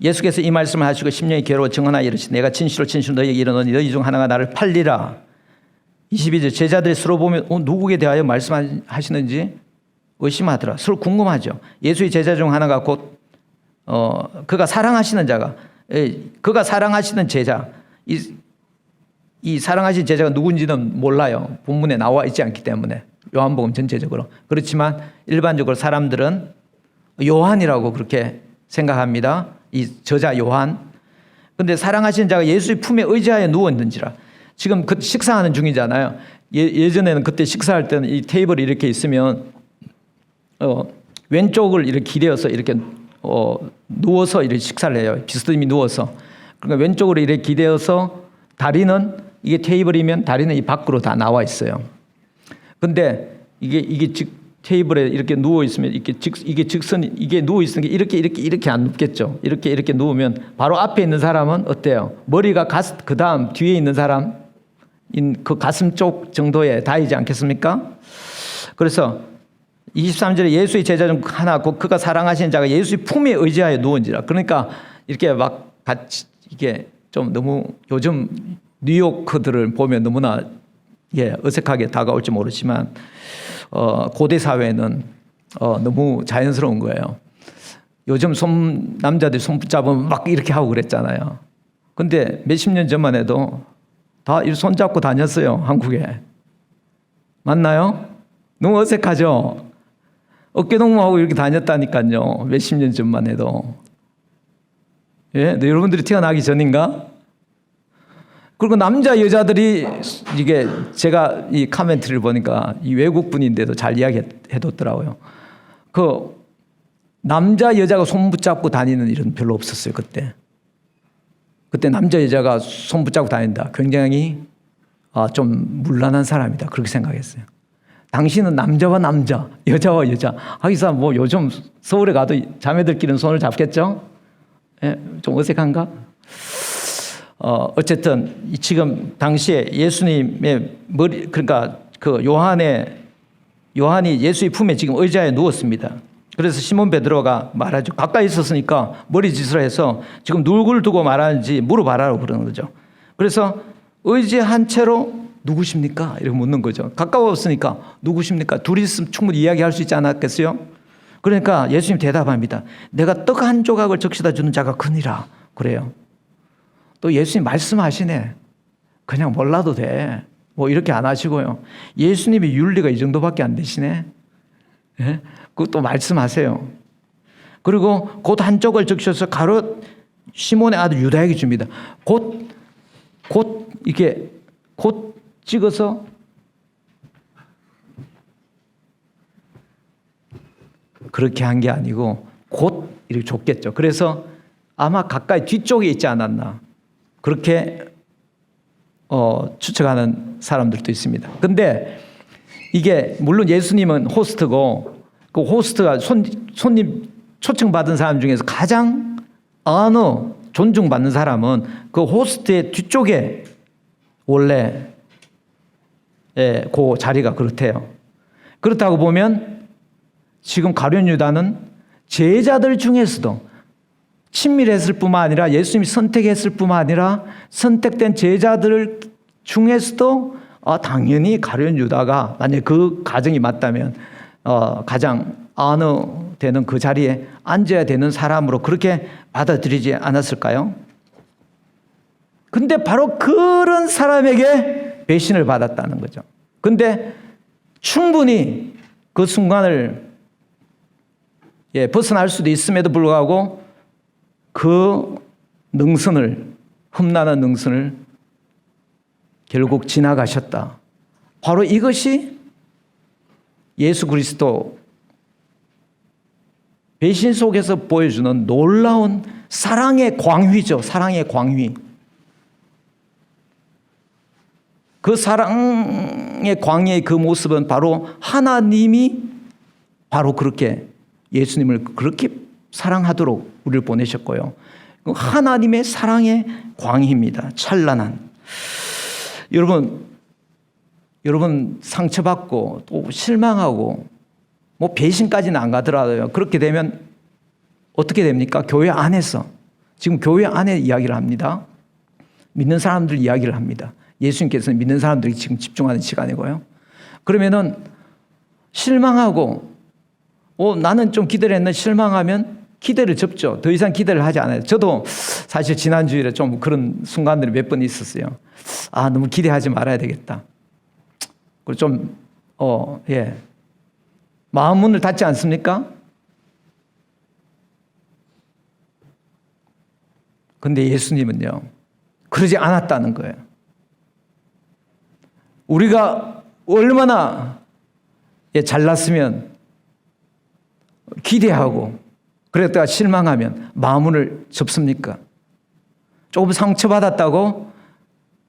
예수께서 이 말씀을 하시고 심령이 괴로워 증언하여 이르시되 내가 진실로 너희에게 이르노니 너희 중 하나가 나를 팔리라. 22절 제자들이 서로 보면 누구에 대하여 말씀하시는지 의심하더라. 서로 궁금하죠. 예수의 제자 중 하나가 곧 그가 사랑하시는 자가 그가 사랑하시는 제자 이 사랑하신 제자가 누군지는 몰라요. 본문에 나와 있지 않기 때문에 요한복음 전체적으로. 그렇지만 일반적으로 사람들은 요한이라고 그렇게 생각합니다. 이 저자 요한. 그런데 사랑하시는 자가 예수의 품에 의지하여 누웠는지라. 지금 그 식사하는 중이잖아요. 예전에는 그때 식사할 때는 이 테이블이 이렇게 있으면 왼쪽을 이렇게 기대어서 이렇게 누워서 이렇게 식사를 해요. 비스듬히 누워서. 그러니까 왼쪽으로 이렇게 기대어서 다리는 이게 테이블이면 다리는 이 밖으로 다 나와 있어요. 근데 이게 테이블에 이렇게 누워 있으면 이게 직선 이게 누워 있는 게 이렇게 안 눕겠죠. 이렇게 누우면 바로 앞에 있는 사람은 어때요? 머리가 그다음 뒤에 있는 사람 그 가슴 쪽 정도에 닿이지 않겠습니까? 그래서 23절에 예수의 제자 중 하나 곧 그가 사랑하시는 자가 예수의 품에 의지하여 누운지라. 그러니까 이렇게 막 같이 이게 좀 너무 요즘 뉴요커들을 보면 너무나 어색하게 다가올지 모르지만 고대 사회는 너무 자연스러운 거예요. 요즘 남자들이 손 붙잡으면 막 이렇게 하고 그랬잖아요. 근데 몇십 년 전만 해도 다 손 잡고 다녔어요. 한국에. 맞나요? 너무 어색하죠? 어깨동무하고 이렇게 다녔다니까요. 몇십 년 전만 해도. 예? 여러분들이 태어나기 전인가? 그리고 남자 여자들이 이게 제가 이 카멘트를 보니까 이 외국 분인데도 잘 이야기해뒀더라고요. 그 남자 여자가 손 붙잡고 다니는 일은 별로 없었어요. 그때 남자 여자가 손 붙잡고 다닌다. 굉장히 좀 문란한 사람이다. 그렇게 생각했어요. 당신은 남자와 남자, 여자와 여자. 하기사 뭐 요즘 서울에 가도 자매들끼리는 손을 잡겠죠? 예, 좀 어색한가? 어쨌든 지금 당시에 예수님의 그러니까 그 요한이 예수의 품에 지금 의자에 누웠습니다. 그래서 시몬 베드로가 말하죠. 가까이 있었으니까 머리짓을 해서 지금 누구를 두고 말하는지 물어봐라고 그러는 거죠. 그래서 의지한 채로 누구십니까? 이렇게 묻는 거죠. 가까웠으니까 누구십니까? 둘이 있으면 충분히 이야기할 수 있지 않았겠어요? 그러니까 예수님 대답합니다. 내가 떡 한 조각을 적시다 주는 자가 크니라. 그래요. 또 예수님 말씀하시네. 그냥 몰라도 돼. 뭐 이렇게 안 하시고요. 예수님의 윤리가 이 정도밖에 안 되시네. 예? 그것도 말씀하세요. 그리고 곧 한쪽을 적셔서 가롯 시몬의 아들 유다에게 줍니다. 곧 찍어서 그렇게 한 게 아니고 곧 이렇게 줬겠죠. 그래서 아마 가까이 뒤쪽에 있지 않았나 그렇게 추측하는 사람들도 있습니다. 근데 이게 물론 예수님은 호스트고 그 호스트가 손님 초청받은 사람 중에서 가장 존중받는 사람은 그 호스트의 뒤쪽에 원래 그 자리가 그렇대요. 그렇다고 보면 지금 가룟 유다는 제자들 중에서도 친밀했을 뿐만 아니라 예수님이 선택했을 뿐만 아니라 선택된 제자들 중에서도 당연히 가룟 유다가 만약 그 가정이 맞다면 가장 되는 그 자리에 앉아야 되는 사람으로 그렇게 받아들이지 않았을까요? 근데 바로 그런 사람에게 배신을 받았다는 거죠. 근데 충분히 그 순간을 벗어날 수도 있음에도 불구하고 그 능선을, 험난한 능선을 결국 지나가셨다. 바로 이것이 예수 그리스도 배신 속에서 보여주는 놀라운 사랑의 광휘죠. 사랑의 광휘. 그 사랑의 광의의 그 모습은 바로 하나님이 바로 그렇게 예수님을 그렇게 사랑하도록 우리를 보내셨고요. 하나님의 사랑의 광의입니다. 찬란한. 여러분 상처받고 또 실망하고 뭐 배신까지는 안 가더라도요. 그렇게 되면 어떻게 됩니까? 교회 안에서 지금 교회 안에 이야기를 합니다. 믿는 사람들 이야기를 합니다. 예수님께서는 믿는 사람들이 지금 집중하는 시간이고요. 그러면은 실망하고 나는 좀 기대를 했는데 실망하면 기대를 접죠. 더 이상 기대를 하지 않아요. 저도 사실 지난주일에 좀 그런 순간들이 몇 번 있었어요. 너무 기대하지 말아야 되겠다. 그리고 좀 마음 문을 닫지 않습니까? 근데 예수님은요, 그러지 않았다는 거예요. 우리가 얼마나 잘났으면 기대하고 그랬다가 실망하면 마음을 접습니까? 조금 상처받았다고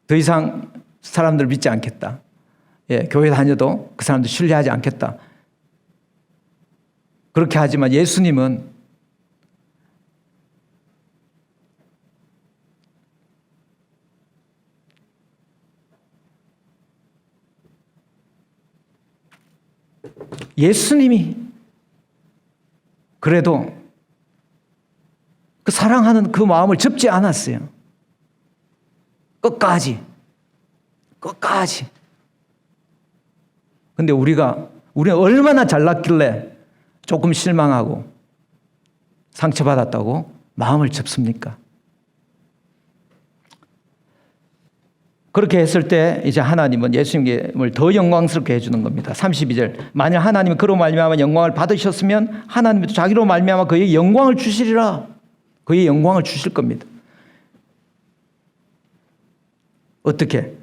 더 이상 사람들 믿지 않겠다. 교회 다녀도 그 사람들 신뢰하지 않겠다. 그렇게 하지만 예수님은 그래도 그 사랑하는 그 마음을 접지 않았어요. 끝까지. 근데 우리는 얼마나 잘났길래 조금 실망하고 상처받았다고 마음을 접습니까? 그렇게 했을 때 이제 하나님은 예수님을 더 영광스럽게 해주는 겁니다. 32절. 만일 하나님이 그로 말미암아 영광을 받으셨으면 하나님이 또 자기로 말미암아 그에게 영광을 주시리라. 그의 영광을 주실 겁니다. 어떻게?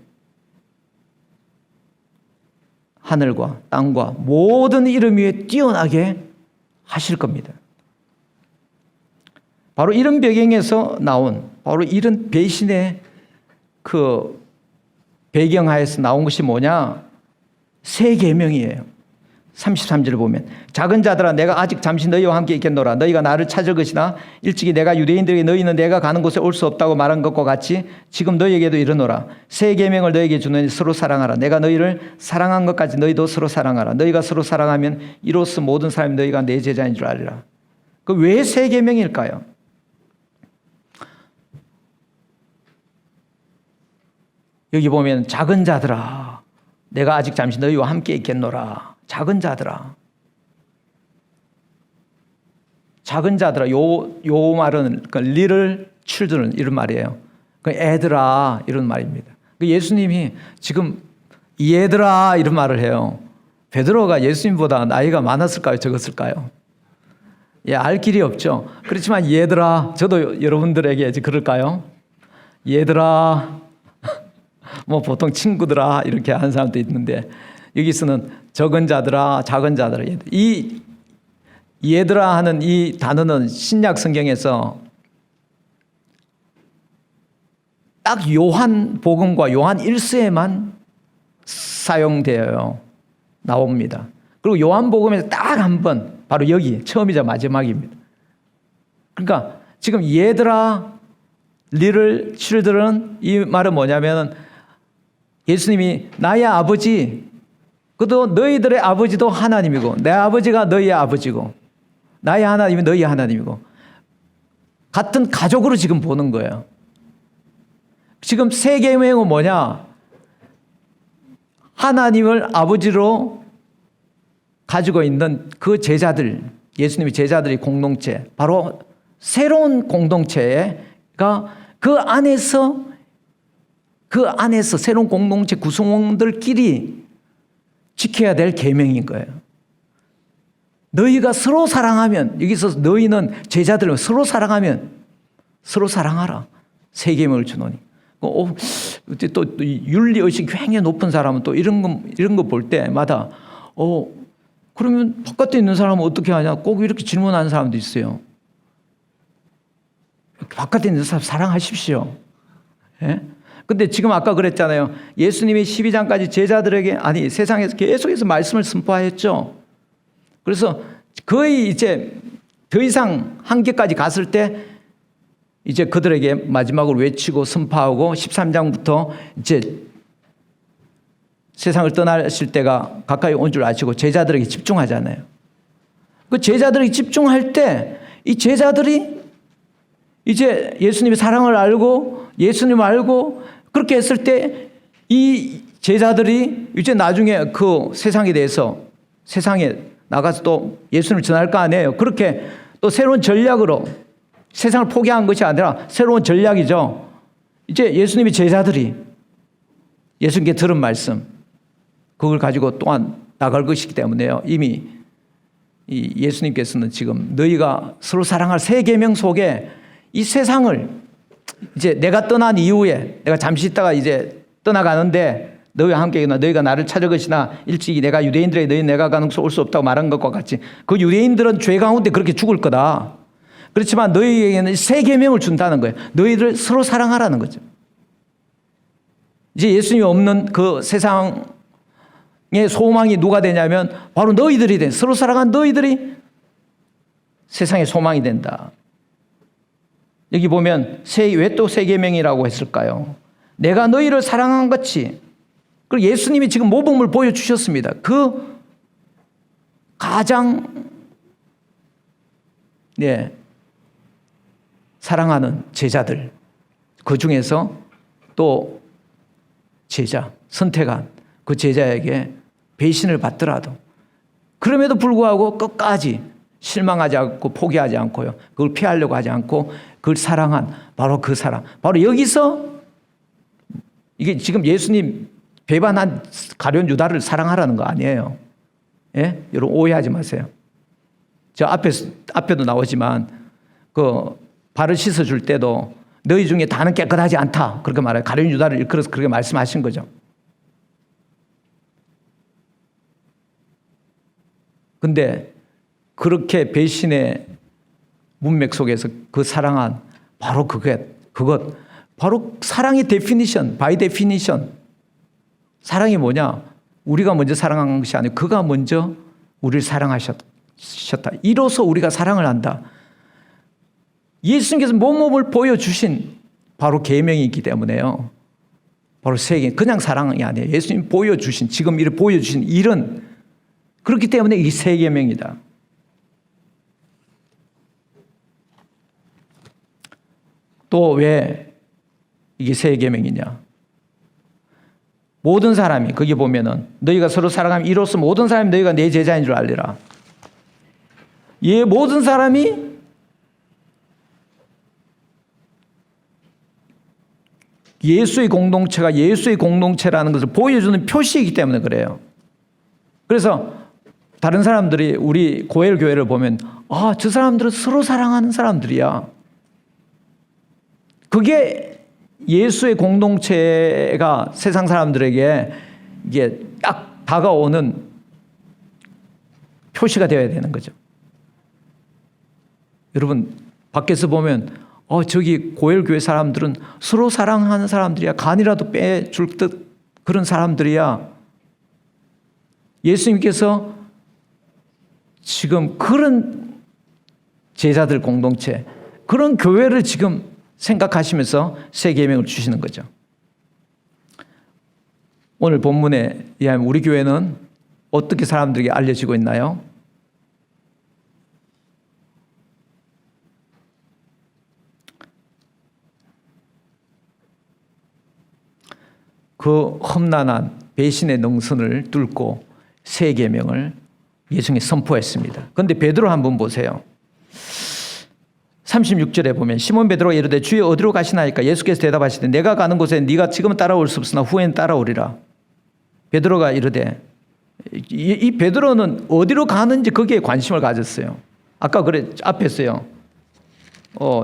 하늘과 땅과 모든 이름 위에 뛰어나게 하실 겁니다. 바로 이런 배경에서 나온, 바로 이런 배신의 그 배경하에서 나온 것이 뭐냐? 새 계명이에요. 33절을 보면 작은 자들아 내가 아직 잠시 너희와 함께 있겠노라. 너희가 나를 찾을 것이나 일찍이 내가 유대인들에게 너희는 내가 가는 곳에 올 수 없다고 말한 것과 같이 지금 너희에게도 이르노라. 새 계명을 너희에게 주노니 서로 사랑하라. 내가 너희를 사랑한 것까지 너희도 서로 사랑하라. 너희가 서로 사랑하면 이로써 모든 사람이 너희가 내 제자인 줄 알리라. 그 왜 새 계명일까요? 여기 보면 작은 자들아 내가 아직 잠시 너희와 함께 있겠노라. 작은 자들아. 작은 자들아. 요 말은 little children 이런 말이에요. 애들아 이런 말입니다. 예수님이 지금 이 애들아 이런 말을 해요. 베드로가 예수님보다 나이가 많았을까요? 적었을까요? 알 길이 없죠. 그렇지만 얘들아, 저도 여러분들에게 그럴까요? 얘들아, 뭐 보통 친구들아 이렇게 하는 사람도 있는데 여기서는 적은 자들아, 작은 자들아. 이 얘들아 하는 이 단어는 신약 성경에서 딱 요한 복음과 요한 1서에만 사용되어요. 나옵니다. 그리고 요한 복음에서 딱 한 번, 바로 여기 처음이자 마지막입니다. 그러니까 지금 얘들아, little children, 이 말은 뭐냐면 예수님이 나의 아버지, 그도 너희들의 아버지도 하나님이고 내 아버지가 너희의 아버지고 나의 하나님이 너희의 하나님이고 같은 가족으로 지금 보는 거예요. 지금 새 계명은 뭐냐? 하나님을 아버지로 가지고 있는 그 제자들, 예수님의 제자들의 공동체, 바로 새로운 공동체가 그 안에서 새로운 공동체 구성원들끼리 지켜야 될 계명인 거예요. 너희가 서로 사랑하면, 여기서 너희는 제자들은 서로 사랑하면 서로 사랑하라. 새 계명을 주노니. 또 윤리의식이 굉장히 높은 사람은 또 이런 거 볼 때마다 그러면 바깥에 있는 사람은 어떻게 하냐? 꼭 이렇게 질문하는 사람도 있어요. 바깥에 있는 사람 사랑하십시오. 예? 근데 지금 아까 그랬잖아요. 예수님이 12장까지 제자들에게, 세상에서 계속해서 말씀을 선포하였죠. 그래서 거의 이제 더 이상 한계까지 갔을 때 이제 그들에게 마지막으로 외치고 선포하고 13장부터 이제 세상을 떠나실 때가 가까이 온 줄 아시고 제자들에게 집중하잖아요. 그 제자들에게 집중할 때 이 제자들이 이제 예수님의 사랑을 알고 예수님을 알고 그렇게 했을 때 이 제자들이 이제 나중에 그 세상에 대해서 세상에 나가서 또 예수님을 전할 거 아니에요. 그렇게 또 새로운 전략으로 세상을 포기한 것이 아니라 새로운 전략이죠. 이제 예수님의 제자들이 예수님께 들은 말씀 그걸 가지고 또한 나갈 것이기 때문에요. 이미 이 예수님께서는 지금 너희가 서로 사랑할 새 계명 속에 이 세상을 이제 내가 떠난 이후에 내가 잠시 있다가 이제 떠나가는데 너희와 함께 너희가 나를 찾을 것이나 일찍이 내가 유대인들에게 너희 내가 가는 곳에 올 수 없다고 말한 것과 같이 그 유대인들은 죄 가운데 그렇게 죽을 거다. 그렇지만 너희에게는 새 계명을 준다는 거예요. 너희들 서로 사랑하라는 거죠. 이제 예수님이 없는 그 세상의 소망이 누가 되냐면 바로 너희들이 돼. 서로 사랑한 너희들이 세상의 소망이 된다. 여기 보면 왜 또 새 계명이라고 했을까요? 내가 너희를 사랑한 같이. 그리고 예수님이 지금 모범을 보여주셨습니다. 그 가장 사랑하는 제자들 그 중에서 또 제자 선택한 그 제자에게 배신을 받더라도 그럼에도 불구하고 끝까지 실망하지 않고 포기하지 않고요. 그걸 피하려고 하지 않고 그걸 사랑한 바로 그 사랑. 바로 여기서 이게 지금 예수님 배반한 가룟 유다를 사랑하라는 거 아니에요. 예? 여러분 오해하지 마세요. 저 앞에도 나오지만 그 발을 씻어줄 때도 너희 중에 다는 깨끗하지 않다. 그렇게 말해요. 가룟 유다를 일컬어서 그렇게 말씀하신 거죠. 근데 그렇게 배신의 문맥 속에서 그 사랑한 바로 그것 바로 사랑의 데피니션, 바이 데피니션. 사랑이 뭐냐? 우리가 먼저 사랑한 것이 아니고 그가 먼저 우리를 사랑하셨다. 이로써 우리가 사랑을 한다. 예수님께서 모범을 보여주신 바로 계명이 있기 때문에요. 바로 세계 그냥 사랑이 아니에요. 예수님 보여주신 지금 이를 보여주신 일은 그렇기 때문에 이 새 계명이다. 또 왜 이게 새 계명이냐? 모든 사람이 거기 보면은 너희가 서로 사랑하면 이로써 모든 사람이 너희가 내 제자인 줄 알리라. 모든 사람이 예수의 공동체가 예수의 공동체라는 것을 보여주는 표시이기 때문에 그래요. 그래서 다른 사람들이 우리 고엘 교회를 보면 저 사람들은 서로 사랑하는 사람들이야. 그게 예수의 공동체가 세상 사람들에게 이게 딱 다가오는 표시가 되어야 되는 거죠. 여러분 밖에서 보면 저기 고엘 교회 사람들은 서로 사랑하는 사람들이야. 간이라도 빼줄 듯 그런 사람들이야. 예수님께서 지금 그런 제자들 공동체, 그런 교회를 지금 생각하시면서 새 계명을 주시는 거죠. 오늘 본문에 의하면 우리 교회는 어떻게 사람들에게 알려지고 있나요? 그 험난한 배신의 능선을 뚫고 새 계명을 예수님이 선포했습니다. 그런데 베드로 한번 보세요. 36절에 보면 시몬 베드로가 이르되 주여 어디로 가시나이까? 예수께서 대답하시되 내가 가는 곳에 네가 지금은 따라올 수 없으나 후에는 따라오리라. 베드로가 이르되 이 베드로는 어디로 가는지 거기에 관심을 가졌어요. 아까 앞에서요.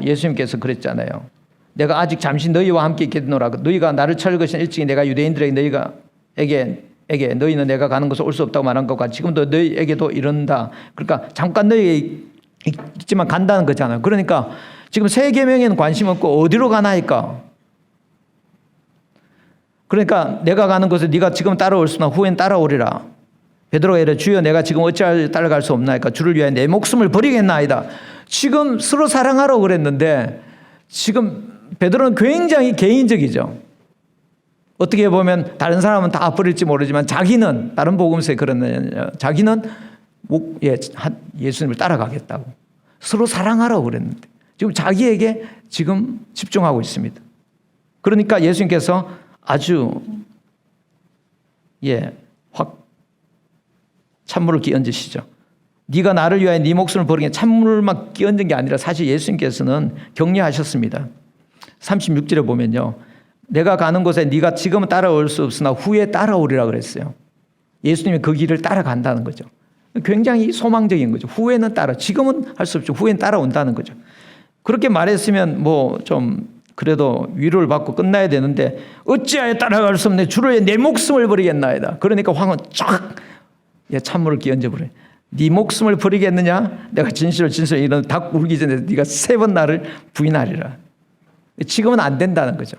예수님께서 그랬잖아요. 내가 아직 잠시 너희와 함께 있겠노라. 너희가 나를 찾을 것은 일찍이 내가 유대인들에게 너희에게 너희는 내가 가는 곳에 올 수 없다고 말한 것과 지금도 너희에게도 이런다. 그러니까 잠깐 너희 있지만 간다는 거잖아요. 그러니까 지금 새 계명에는 관심 없고 어디로 가나이까? 그러니까 내가 가는 곳에 네가 지금 따라올 수나 후엔 따라오리라. 베드로가 이르되 주여 내가 지금 어찌하여 따라갈 수 없나이까? 주를 위하여 내 목숨을 버리겠나이다. 지금 서로 사랑하라고 그랬는데 지금 베드로는 굉장히 개인적이죠. 어떻게 보면 다른 사람은 다 버릴지 모르지만 자기는 다른 복음서에 그러느냐 자기는 예수님을 따라가겠다고 서로 사랑하라고 그랬는데 지금 자기에게 지금 집중하고 있습니다. 그러니까 예수님께서 아주 확 찬물을 끼얹으시죠. 네가 나를 위하여 네 목숨을 버리게 찬물만 끼얹은 게 아니라 사실 예수님께서는 격려하셨습니다. 36절에 보면요. 내가 가는 곳에 네가 지금은 따라올 수 없으나 후에 따라오리라 그랬어요. 예수님이 그 길을 따라간다는 거죠. 굉장히 소망적인 거죠. 후에는 지금은 할 수 없죠. 후에는 따라온다는 거죠. 그렇게 말했으면 뭐 좀 그래도 위로를 받고 끝나야 되는데 어찌하여 따라갈 수 없네. 주를 위해 내 목숨을 버리겠나이다. 그러니까 황은 쫙 찬물을 끼얹어 버려요. 네 목숨을 버리겠느냐? 내가 진실을 이런 닭 울기 전에 네가 3번 나를 부인하리라. 지금은 안 된다는 거죠.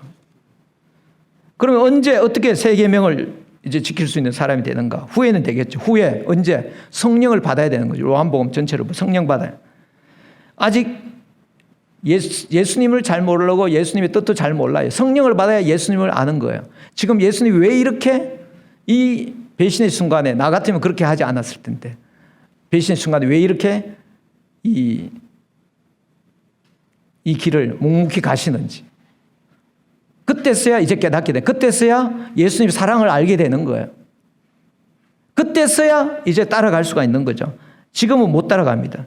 그러면 언제 어떻게 새 계명을 이제 지킬 수 있는 사람이 되는가? 후에는 되겠죠. 후에 언제 성령을 받아야 되는 거죠. 요한복음 전체로 성령 받아요. 아직 예수님을 잘 모르고 예수님의 뜻도 잘 몰라요. 성령을 받아야 예수님을 아는 거예요. 지금 예수님이 왜 이렇게 이 배신의 순간에 나 같으면 그렇게 하지 않았을 텐데 배신의 순간에 왜 이렇게 이 길을 묵묵히 가시는지 그때서야 이제 깨닫게 돼. 그때서야 예수님의 사랑을 알게 되는 거예요. 그때서야 이제 따라갈 수가 있는 거죠. 지금은 못 따라갑니다.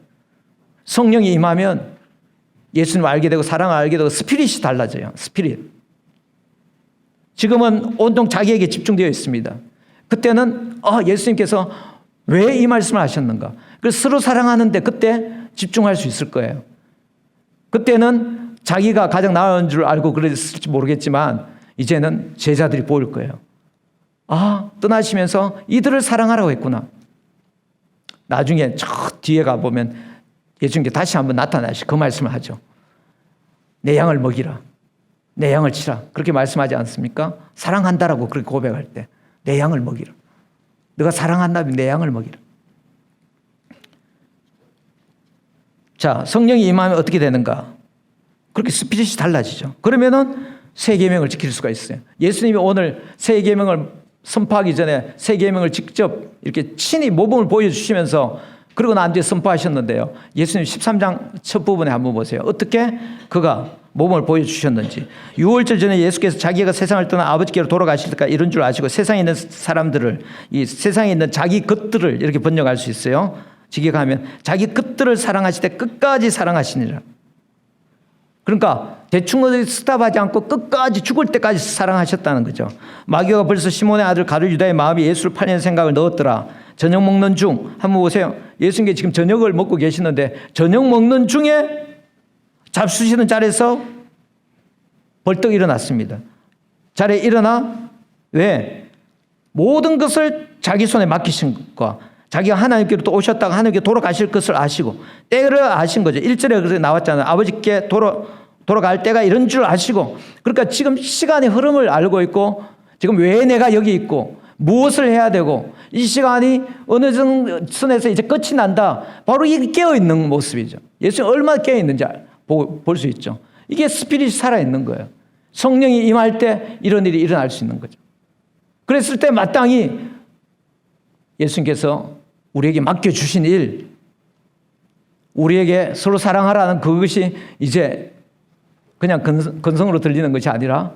성령이 임하면 예수님을 알게 되고 사랑을 알게 되고 스피릿이 달라져요. 스피릿. 지금은 온통 자기에게 집중되어 있습니다. 그때는 예수님께서 왜 이 말씀을 하셨는가? 그래서 서로 사랑하는데 그때 집중할 수 있을 거예요. 그때는 자기가 가장 나은 줄 알고 그랬을지 모르겠지만 이제는 제자들이 보일 거예요. 떠나시면서 이들을 사랑하라고 했구나. 나중에 저 뒤에 가보면 예수님께 다시 한번 나타나시 그 말씀을 하죠. 내 양을 먹이라. 내 양을 치라. 그렇게 말씀하지 않습니까? 사랑한다라고 그렇게 고백할 때 내 양을 먹이라. 너가 사랑한다면 내 양을 먹이라. 자, 성령이 임하면 어떻게 되는가? 그렇게 스피릿이 달라지죠. 그러면은 새 계명을 지킬 수가 있어요. 예수님이 오늘 새 계명을 선포하기 전에 새 계명을 직접 이렇게 친히 모범을 보여주시면서 그리고 난 뒤에 선포하셨는데요. 예수님 13장 첫 부분에 한번 보세요. 어떻게 그가 모범을 보여주셨는지. 6월절 전에 예수께서 자기가 세상을 떠나 아버지께로 돌아가실 때까지 이런 줄 아시고 세상에 있는 사람들을 이 세상에 있는 자기 것들을 이렇게 번역할 수 있어요. 직역하면 자기 것들을 사랑하실 때 끝까지 사랑하시니라. 그러니까 대충 어디 스탑하지 않고 끝까지 죽을 때까지 사랑하셨다는 거죠. 마귀가 벌써 시몬의 아들 가룟 유다의 마음에 예수를 팔려는 생각을 넣었더라. 저녁 먹는 중 한번 보세요. 예수님께 지금 저녁을 먹고 계시는데 저녁 먹는 중에 잡수시는 자리에서 벌떡 일어났습니다. 자리에 일어나 왜? 모든 것을 자기 손에 맡기신 것과 자기가 하나님께로 또 오셨다가 하나님께 돌아가실 것을 아시고 때를 아신 거죠. 1절에 그렇게 나왔잖아요. 아버지께 돌아갈 때가 이런 줄 아시고 그러니까 지금 시간의 흐름을 알고 있고 지금 왜 내가 여기 있고 무엇을 해야 되고 이 시간이 어느 선에서 이제 끝이 난다. 바로 이게 깨어있는 모습이죠. 예수님 얼마나 깨어있는지 볼 수 있죠. 이게 스피릿이 살아있는 거예요. 성령이 임할 때 이런 일이 일어날 수 있는 거죠. 그랬을 때 마땅히 예수님께서 우리에게 맡겨주신 일, 우리에게 서로 사랑하라는 그것이 이제 그냥 건성으로 들리는 것이 아니라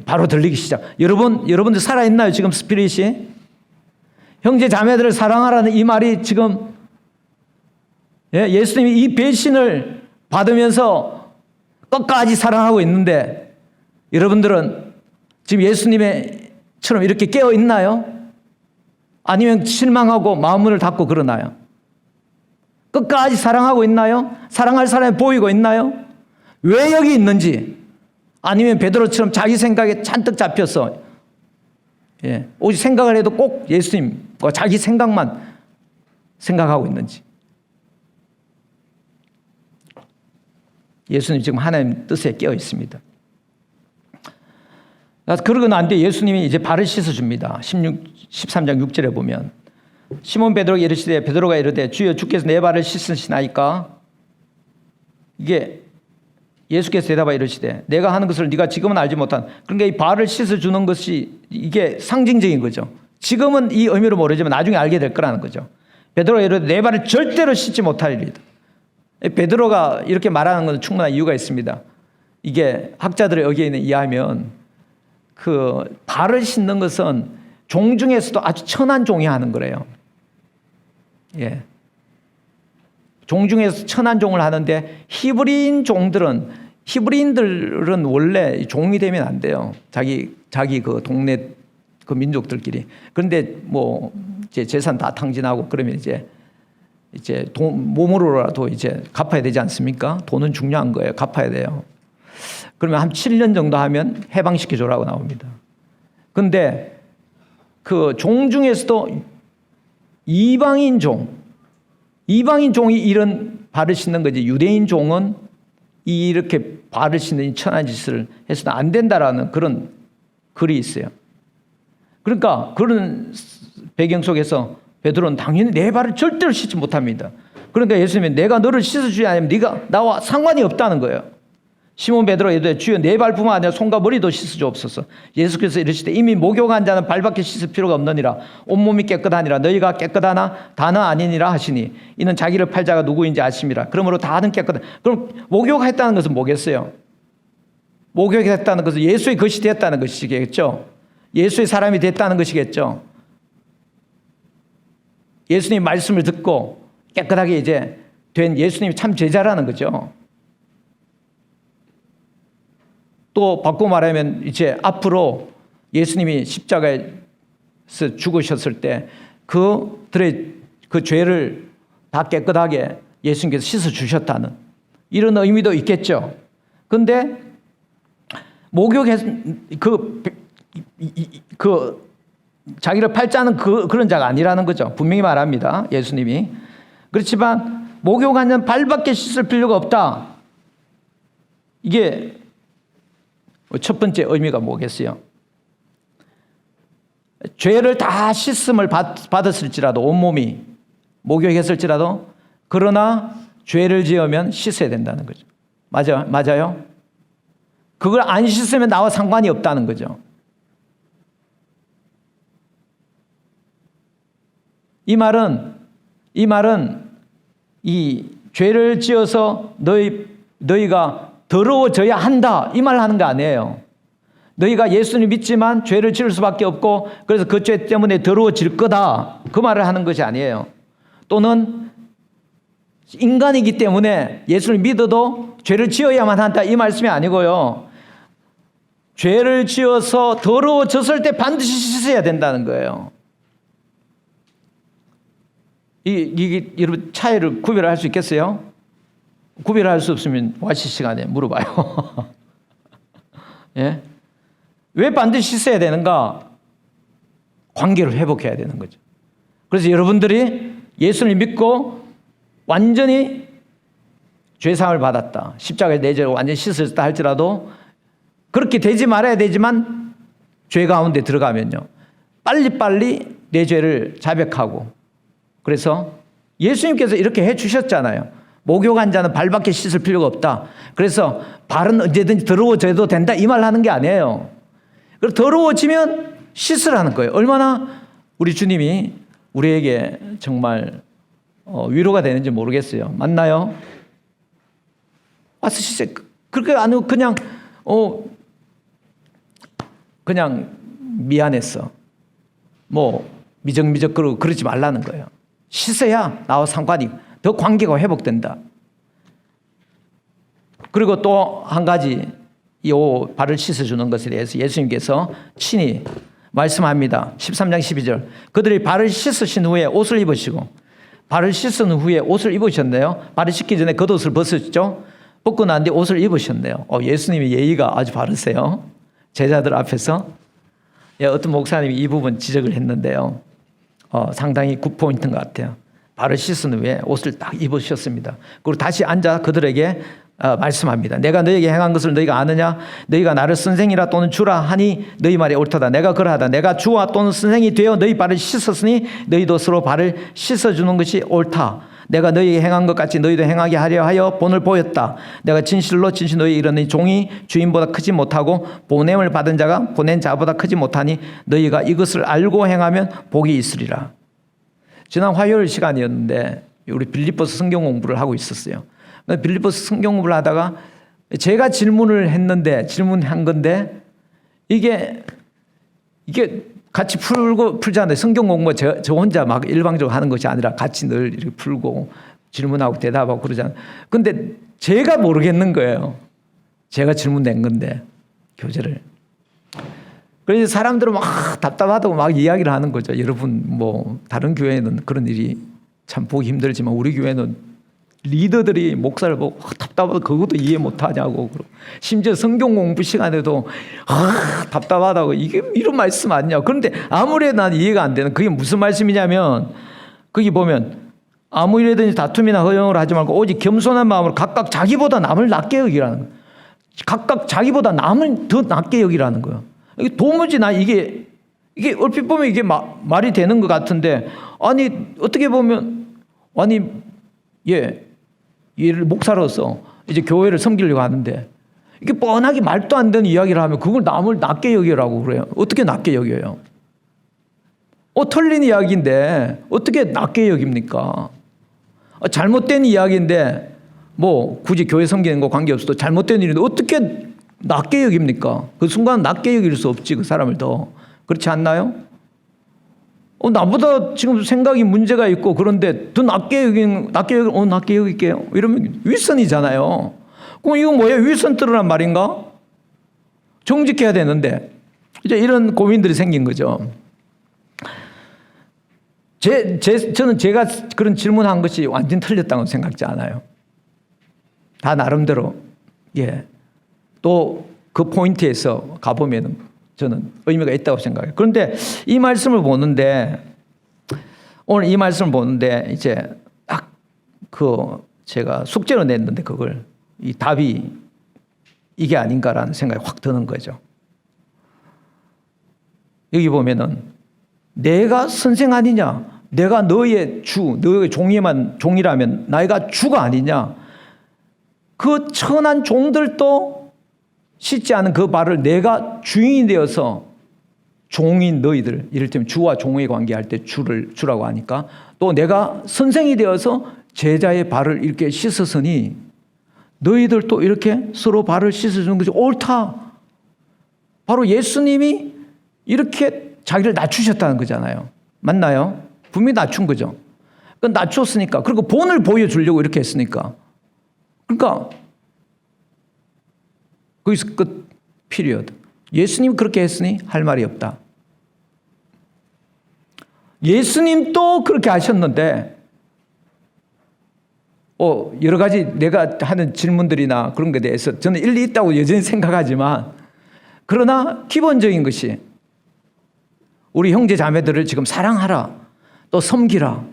바로 들리기 시작. 여러분들 살아있나요? 지금 스피릿이? 형제 자매들을 사랑하라는 이 말이 지금 예수님이 이 배신을 받으면서 끝까지 사랑하고 있는데 여러분들은 지금 예수님처럼 이렇게 깨어 있나요? 아니면 실망하고 마음문을 닫고 그러나요? 끝까지 사랑하고 있나요? 사랑할 사람이 보이고 있나요? 왜 여기 있는지, 아니면 베드로처럼 자기 생각에 잔뜩 잡혀서 오직 생각을 해도 꼭 예수님과 자기 생각만 생각하고 있는지. 예수님 지금 하나님 뜻에 깨어 있습니다. 그러고는 안 돼. 예수님이 이제 발을 씻어줍니다. 13장 6절에 보면 시몬 베드로가 이르시되 베드로가 이르되 주여 주께서 내 발을 씻으시나이까. 이게 예수께서 대답하여 이르시되 내가 하는 것을 네가 지금은 알지 못한. 그러니까 이 발을 씻어주는 것이 이게 상징적인 거죠. 지금은 이 의미로 모르지만 나중에 알게 될 거라는 거죠. 베드로가 이르되 내 발을 절대로 씻지 못하리이다. 베드로가 이렇게 말하는 것은 충분한 이유가 있습니다. 이게 학자들의 의견에 의하면 그 발을 씻는 것은 종 중에서도 아주 천한 종이 하는 거래요. 종 중에서 천한 종을 하는데 히브리인들은 원래 종이 되면 안 돼요. 자기 그 동네 그 민족들끼리. 그런데 뭐 이제 재산 다 탕진하고 그러면 이제 몸으로라도 이제 갚아야 되지 않습니까? 돈은 중요한 거예요. 갚아야 돼요. 그러면 한 7년 정도 하면 해방시켜줘라고 나옵니다. 근데 그 종 중에서도 이방인 종이 이런 발을 씻는 거지, 유대인 종은 이렇게 발을 씻는 천한 짓을 해서는 안 된다라는 그런 글이 있어요. 그러니까 그런 배경 속에서 베드로는 당연히 내 발을 절대로 씻지 못합니다. 그러니까 예수님이 내가 너를 씻어주지 않으면 네가 나와 상관이 없다는 거예요. 시몬 베드로가 이르되 주여 내 발뿐만 아니라 손과 머리도 씻어주옵소서. 예수께서 이르시되 이미 목욕한 자는 발밖에 씻을 필요가 없느니라. 온몸이 깨끗하니라. 너희가 깨끗하나 다는 아니니라 하시니 이는 자기를 팔 자가 누구인지 아심이라. 그러므로 다는 깨끗하다. 그럼 목욕했다는 것은 뭐겠어요? 목욕했다는 것은 예수의 것이 됐다는 것이겠죠. 예수의 사람이 됐다는 것이겠죠. 예수님 말씀을 듣고 깨끗하게 이제 된 예수님이 참 제자라는 거죠. 또 바꿔 말하면 이제 앞으로 예수님이 십자가에서 죽으셨을 때 그들의 그 죄를 다 깨끗하게 예수님께서 씻어 주셨다는 이런 의미도 있겠죠. 근데 목욕해서 그 자기를 팔자는 그런 자가 아니라는 거죠. 분명히 말합니다. 예수님이. 그렇지만 목욕한 자는 발밖에 씻을 필요가 없다. 이게 첫 번째 의미가 뭐겠어요? 죄를 다 씻음을 받았을지라도 온몸이 목욕했을지라도 그러나 죄를 지으면 씻어야 된다는 거죠. 맞아요? 그걸 안 씻으면 나와 상관이 없다는 거죠. 이 말은 이 죄를 지어서 너희가 더러워져야 한다 이 말 하는 거 아니에요. 너희가 예수님 믿지만 죄를 지을 수밖에 없고 그래서 그 죄 때문에 더러워질 거다 그 말을 하는 것이 아니에요. 또는 인간이기 때문에 예수를 믿어도 죄를 지어야만 한다 이 말씀이 아니고요. 죄를 지어서 더러워졌을 때 반드시 씻어야 된다는 거예요. 이게 여러분 차이를 구별할 수 있겠어요? 구별할 수 없으면 와시 시간에 물어봐요. 예? 왜 반드시 씻어야 되는가? 관계를 회복해야 되는 거죠. 그래서 여러분들이 예수를 믿고 완전히 죄사함을 받았다. 십자가에 내 죄를 완전히 씻었다 할지라도 그렇게 되지 말아야 되지만 죄 가운데 들어가면요. 빨리빨리 내 죄를 자백하고 그래서 예수님께서 이렇게 해 주셨잖아요. 목욕한 자는 발밖에 씻을 필요가 없다. 그래서 발은 언제든지 더러워져도 된다 이 말 하는 게 아니에요. 그리고 더러워지면 씻으라는 거예요. 얼마나 우리 주님이 우리에게 정말 위로가 되는지 모르겠어요. 맞나요? 와서 씻어요. 그렇게 안 하고 그냥 미안했어. 뭐 미적미적 그러지 말라는 거예요. 씻어야 나와 상관이 더 관계가 회복된다. 그리고 또 한 가지 이 발을 씻어주는 것에 대해서 예수님께서 친히 말씀합니다. 13장 12절. 그들이 발을 씻으신 후에 옷을 입으시고, 발을 씻은 후에 옷을 입으셨네요. 발을 씻기 전에 겉옷을 벗으셨죠. 벗고 난 뒤에 옷을 입으셨네요. 예수님이 예의가 아주 바르세요. 제자들 앞에서. 어떤 목사님이 이 부분 지적을 했는데요. 상당히 굿포인트인 것 같아요. 발을 씻은 후에 옷을 딱 입으셨습니다. 그리고 다시 앉아 그들에게 말씀합니다. 내가 너에게 행한 것을 너희가 아느냐? 너희가 나를 선생이라 또는 주라 하니 너희 말이 옳도다. 내가 그러하다. 내가 주와 또는 선생이 되어 너희 발을 씻었으니 너희도 서로 발을 씻어주는 것이 옳다. 내가 너희에게 행한 것 같이 너희도 행하게 하려 하여 본을 보였다. 내가 진실로 진실 너희에게 이르노니 종이 주인보다 크지 못하고 보냄을 받은 자가 보낸 자보다 크지 못하니 너희가 이것을 알고 행하면 복이 있으리라. 지난 화요일 시간이었는데 우리 빌립보서 성경 공부를 하고 있었어요. 빌립보서 성경 공부를 하다가 제가 질문한 건데 이게 같이 풀잖아요. 성경 공부 저 혼자 막 일방적으로 하는 것이 아니라 같이 늘 이렇게 풀고 질문하고 대답하고 그러잖아요. 근데 제가 모르겠는 거예요. 제가 질문 낸 건데 교재를. 그래서 사람들은 막 답답하다고 막 이야기를 하는 거죠. 여러분 뭐 다른 교회는 그런 일이 참 보기 힘들지만 우리 교회는 리더들이 목사를 보고 답답하다 그것도 이해 못하냐고 그러고 심지어 성경 공부 시간에도 답답하다고 이게 이런 말씀 아니냐. 그런데 아무리 난 이해가 안 되는 그게 무슨 말씀이냐면 거기 보면 아무 일에든지 다툼이나 허용을 하지 말고 오직 겸손한 마음으로 각각 자기보다 남을 낮게 여기라는 거예요. 각각 자기보다 남을 더 낮게 여기라는 거예요. 이게 도무지 나 이게 얼핏 보면 이게 말이 되는 것 같은데 아니 어떻게 보면 얘를 목사로서 이제 교회를 섬기려고 하는데 이게 뻔하게 말도 안 되는 이야기를 하면 그걸 남을 낮게 여기라고 그래요. 어떻게 낮게 여겨요? 틀린 이야기인데 어떻게 낮게 여깁니까? 잘못된 이야기인데 뭐 굳이 교회 섬기는 거 관계없어도 잘못된 일인데 어떻게 낮게 여깁니까? 그 순간 낮게 여길 수 없지 그 사람을 더. 그렇지 않나요? 나보다 지금 생각이 문제가 있고 그런데 더 낮게 여길게요. 이러면 윗선이잖아요. 그럼 이거 뭐예요? 윗선 들으란 말인가? 정직해야 되는데 이제 이런 고민들이 생긴 거죠. 저는 제가 그런 질문한 것이 완전 틀렸다고 생각지 않아요. 다 나름대로 또 그 포인트에서 가보면 저는 의미가 있다고 생각해요. 그런데 이 말씀을 보는데 오늘 이 말씀을 보는데 이제 딱 제가 숙제로 냈는데 그걸 이 답이 이게 아닌가라는 생각이 확 드는 거죠. 여기 보면은 내가 선생 아니냐? 내가 너의 너의 종이라면 내가 주가 아니냐? 그 천한 종들도 씻지 않은 그 발을 내가 주인이 되어서 종인 너희들, 이를테면 주와 종의 관계할 때 주라고 하니까 또 내가 선생이 되어서 제자의 발을 이렇게 씻었으니 너희들 또 이렇게 서로 발을 씻어주는 것이 옳다. 바로 예수님이 이렇게 자기를 낮추셨다는 거잖아요. 맞나요? 분명히 낮춘 거죠. 낮췄으니까. 그리고 본을 보여주려고 이렇게 했으니까. 그러니까 거기서 끝 피리어드. 예수님 그렇게 했으니 할 말이 없다. 예수님도 그렇게 하셨는데 여러 가지 내가 하는 질문들이나 그런 것에 대해서 저는 일리 있다고 여전히 생각하지만 그러나 기본적인 것이 우리 형제 자매들을 지금 사랑하라 또 섬기라.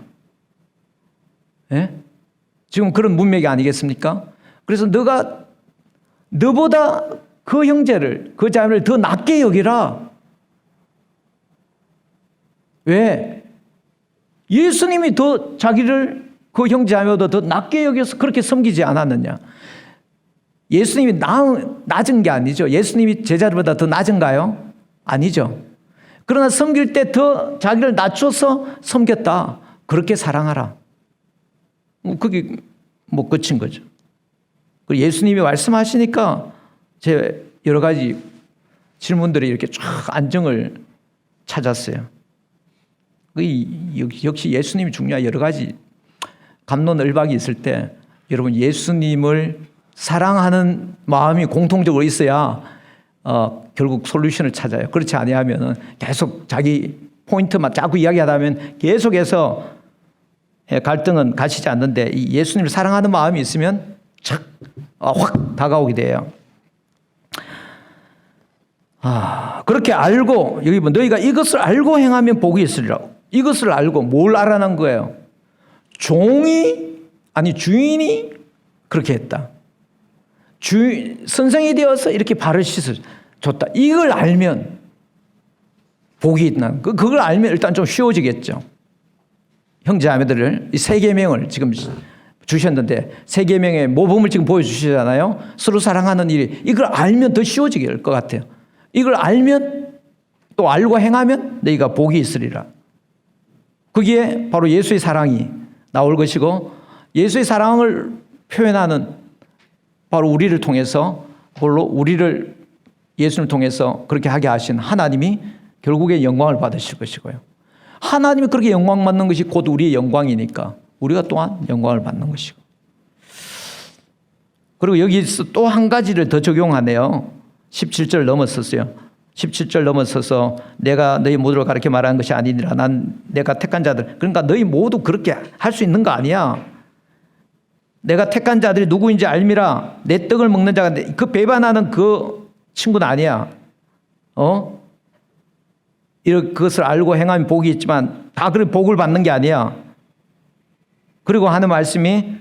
지금 그런 문맥이 아니겠습니까? 그래서 너보다 그 형제를, 그 자매를 더 낮게 여기라. 왜? 예수님이 더 자기를 그 형제 자매보다 더 낮게 여겨서 그렇게 섬기지 않았느냐? 예수님이 낮은 게 아니죠. 예수님이 제자들보다 더 낮은가요? 아니죠. 그러나 섬길 때 더 자기를 낮춰서 섬겼다. 그렇게 사랑하라. 그게 끝인 거죠. 예수님이 말씀하시니까 제 여러 가지 질문들이 이렇게 쫙 안정을 찾았어요. 역시 예수님이 중요한 여러 가지 갑론을박이 있을 때 여러분 예수님을 사랑하는 마음이 공통적으로 있어야 결국 솔루션을 찾아요. 그렇지 아니하면 계속 자기 포인트만 자꾸 이야기하다 보면 계속해서 갈등은 가시지 않는데 이 예수님을 사랑하는 마음이 있으면 확 다가오게 돼요. 그렇게 알고 여기 뭐 너희가 이것을 알고 행하면 복이 있으리라고. 이것을 알고 뭘 알아낸 거예요? 주인이 그렇게 했다. 선생이 되어서 이렇게 발을 씻어줬다. 이걸 알면 복이 있나? 그걸 알면 일단 좀 쉬워지겠죠. 형제자매들을 이 세 계명을 지금 주셨는데 세 계명의 모범을 지금 보여주시잖아요. 서로 사랑하는 일이 이걸 알면 더 쉬워지게 것 같아요. 이걸 알면 또 알고 행하면 너희가 복이 있으리라. 거기에 바로 예수의 사랑이 나올 것이고 예수의 사랑을 표현하는 바로 우리를 통해서 그걸로 우리를 예수를 통해서 그렇게 하게 하신 하나님이 결국에 영광을 받으실 것이고요. 하나님이 그렇게 영광 받는 것이 곧 우리의 영광이니까 우리가 또한 영광을 받는 것이고. 그리고 여기서 또 한 가지를 더 적용하네요. 17절 넘었었어요. 17절 넘어서서 내가 너희 모두를 가르쳐 말하는 것이 아니니라. 난 내가 택한 자들. 그러니까 너희 모두 그렇게 할 수 있는 거 아니야. 내가 택한 자들이 누구인지 알미라. 내 떡을 먹는 자가 그 배반하는 그 친구는 아니야. 이렇게 그것을 알고 행하면 복이 있지만 다 그렇게 복을 받는 게 아니야. 그리고 하는 말씀이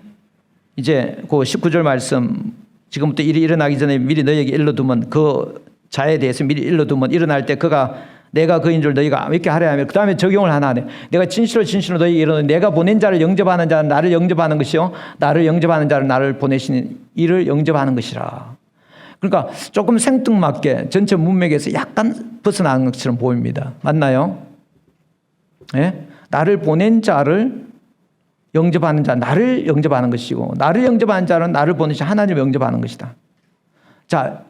이제 그 19절 말씀 지금부터 일이 일어나기 전에 미리 너희에게 일러두면 그 자에 대해서 미리 일러두면 일어날 때 그가 내가 그인 줄 너희가 믿게 하려 하며 그 다음에 적용을 하나 하네. 내가 진실로 너희에게 이르노니 내가 보낸 자를 영접하는 자는 나를 영접하는 것이요 나를 영접하는 자를 나를 보내시는 이를 영접하는 것이라. 그러니까 조금 생뚱맞게 전체 문맥에서 약간 벗어나는 것처럼 보입니다. 맞나요? 네? 나를 보낸 자를 영접하는 자, 나를 영접하는 것이고 나를 영접하는 자는 나를 보내신 하나님을 영접하는 것이다. 자,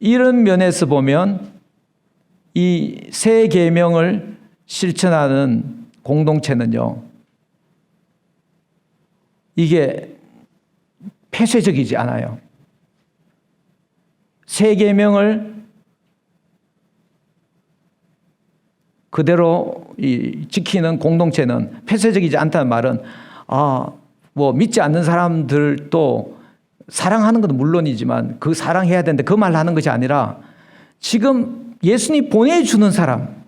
이런 면에서 보면 이 세 계명을 실천하는 공동체는요, 이게 폐쇄적이지 않아요. 세 계명을 그대로 지키는 공동체는 폐쇄적이지 않다는 말은 뭐 믿지 않는 사람들도 사랑하는 것은 물론이지만 그 사랑해야 되는데 그 말 하는 것이 아니라 지금 예수님 보내주는 사람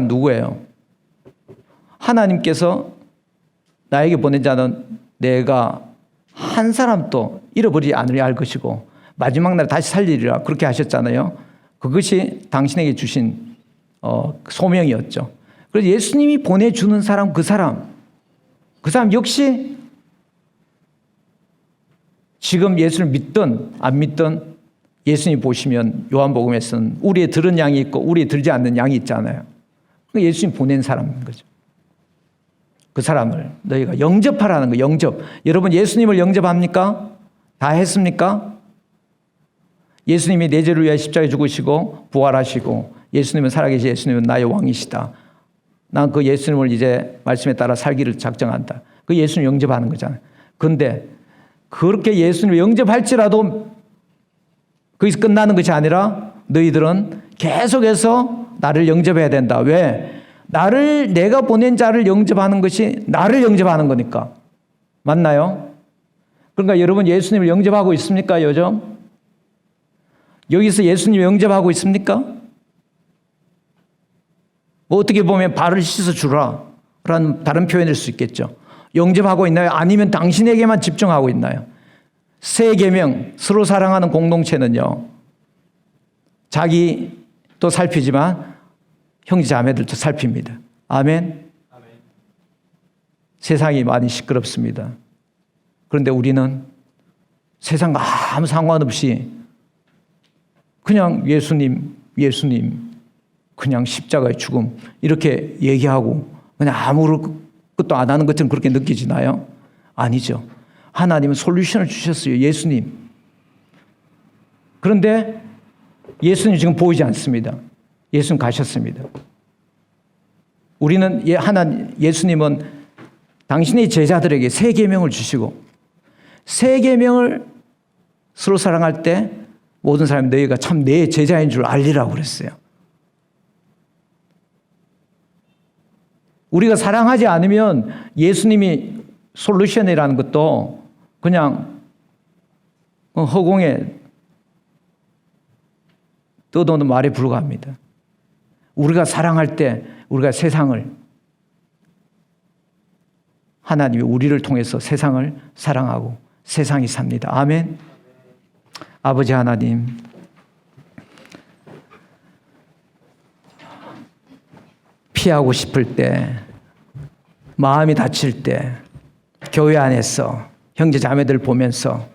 누구예요? 하나님께서 나에게 보낸 자는 내가 한 사람도 잃어버리지 않으려 할 것이고 마지막 날에 다시 살리리라 그렇게 하셨잖아요. 그것이 당신에게 주신 소명이었죠. 그래서 예수님이 보내주는 사람 그 사람 역시 지금 예수를 믿든 안 믿든 예수님 보시면 요한복음에서는 우리의 들은 양이 있고 우리의 들지 않는 양이 있잖아요. 예수님 보낸 사람인 거죠. 그 사람을 너희가 영접하라는 거. 영접. 여러분 예수님을 영접합니까? 다 했습니까? 예수님이 내 죄를 위하여 십자가에 죽으시고 부활하시고 예수님은 살아계신 예수님은 나의 왕이시다. 난 그 예수님을 이제 말씀에 따라 살기를 작정한다. 그 예수님 영접하는 거잖아요. 그런데 그렇게 예수님을 영접할지라도 거기서 끝나는 것이 아니라 너희들은 계속해서 나를 영접해야 된다. 왜? 내가 보낸 자를 영접하는 것이 나를 영접하는 거니까. 맞나요? 그러니까 여러분 예수님을 영접하고 있습니까? 요즘? 여기서 예수님을 영접하고 있습니까? 뭐 어떻게 보면 발을 씻어 주라 라는 다른 표현일 수 있겠죠. 영접하고 있나요? 아니면 당신에게만 집중하고 있나요? 세 계명 서로 사랑하는 공동체는요, 자기도 살피지만 형제 자매들도 살핍니다. 아멘. 세상이 많이 시끄럽습니다. 그런데 우리는 세상 아무 상관없이 그냥 예수님 그냥 십자가의 죽음 이렇게 얘기하고 그냥 아무것도 안 하는 것처럼 그렇게 느껴지나요? 아니죠. 하나님은 솔루션을 주셨어요. 예수님. 그런데 예수님 지금 보이지 않습니다. 예수님 가셨습니다. 우리는 예수님은 당신의 제자들에게 새 계명을 주시고 새 계명을 서로 사랑할 때 모든 사람이 너희가 참 내 제자인 줄 알리라고 그랬어요. 우리가 사랑하지 않으면 예수님이 솔루션이라는 것도 그냥 허공에 떠도는 말에 불과합니다. 우리가 사랑할 때 우리가 세상을, 하나님이 우리를 통해서 세상을 사랑하고 세상이 삽니다. 아멘. 아버지 하나님, 피하고 싶을 때, 마음이 다칠 때, 교회 안에서 형제 자매들 보면서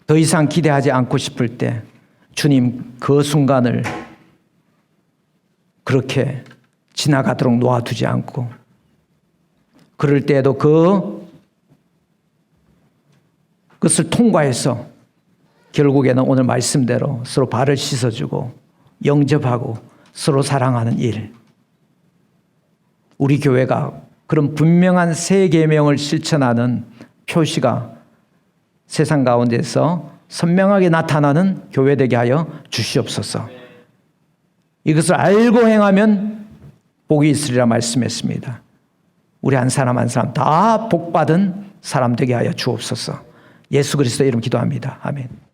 더 이상 기대하지 않고 싶을 때 주님 그 순간을 그렇게 지나가도록 놓아두지 않고, 그럴 때에도 그것을 통과해서 결국에는 오늘 말씀대로 서로 발을 씻어주고 영접하고 서로 사랑하는 일, 우리 교회가 그런 분명한 새 계명을 실천하는 표시가 세상 가운데서 선명하게 나타나는 교회 되게 하여 주시옵소서. 이것을 알고 행하면 복이 있으리라 말씀했습니다. 우리 한 사람 한 사람 다 복받은 사람 되게 하여 주옵소서. 예수 그리스도의 이름 기도합니다. 아멘.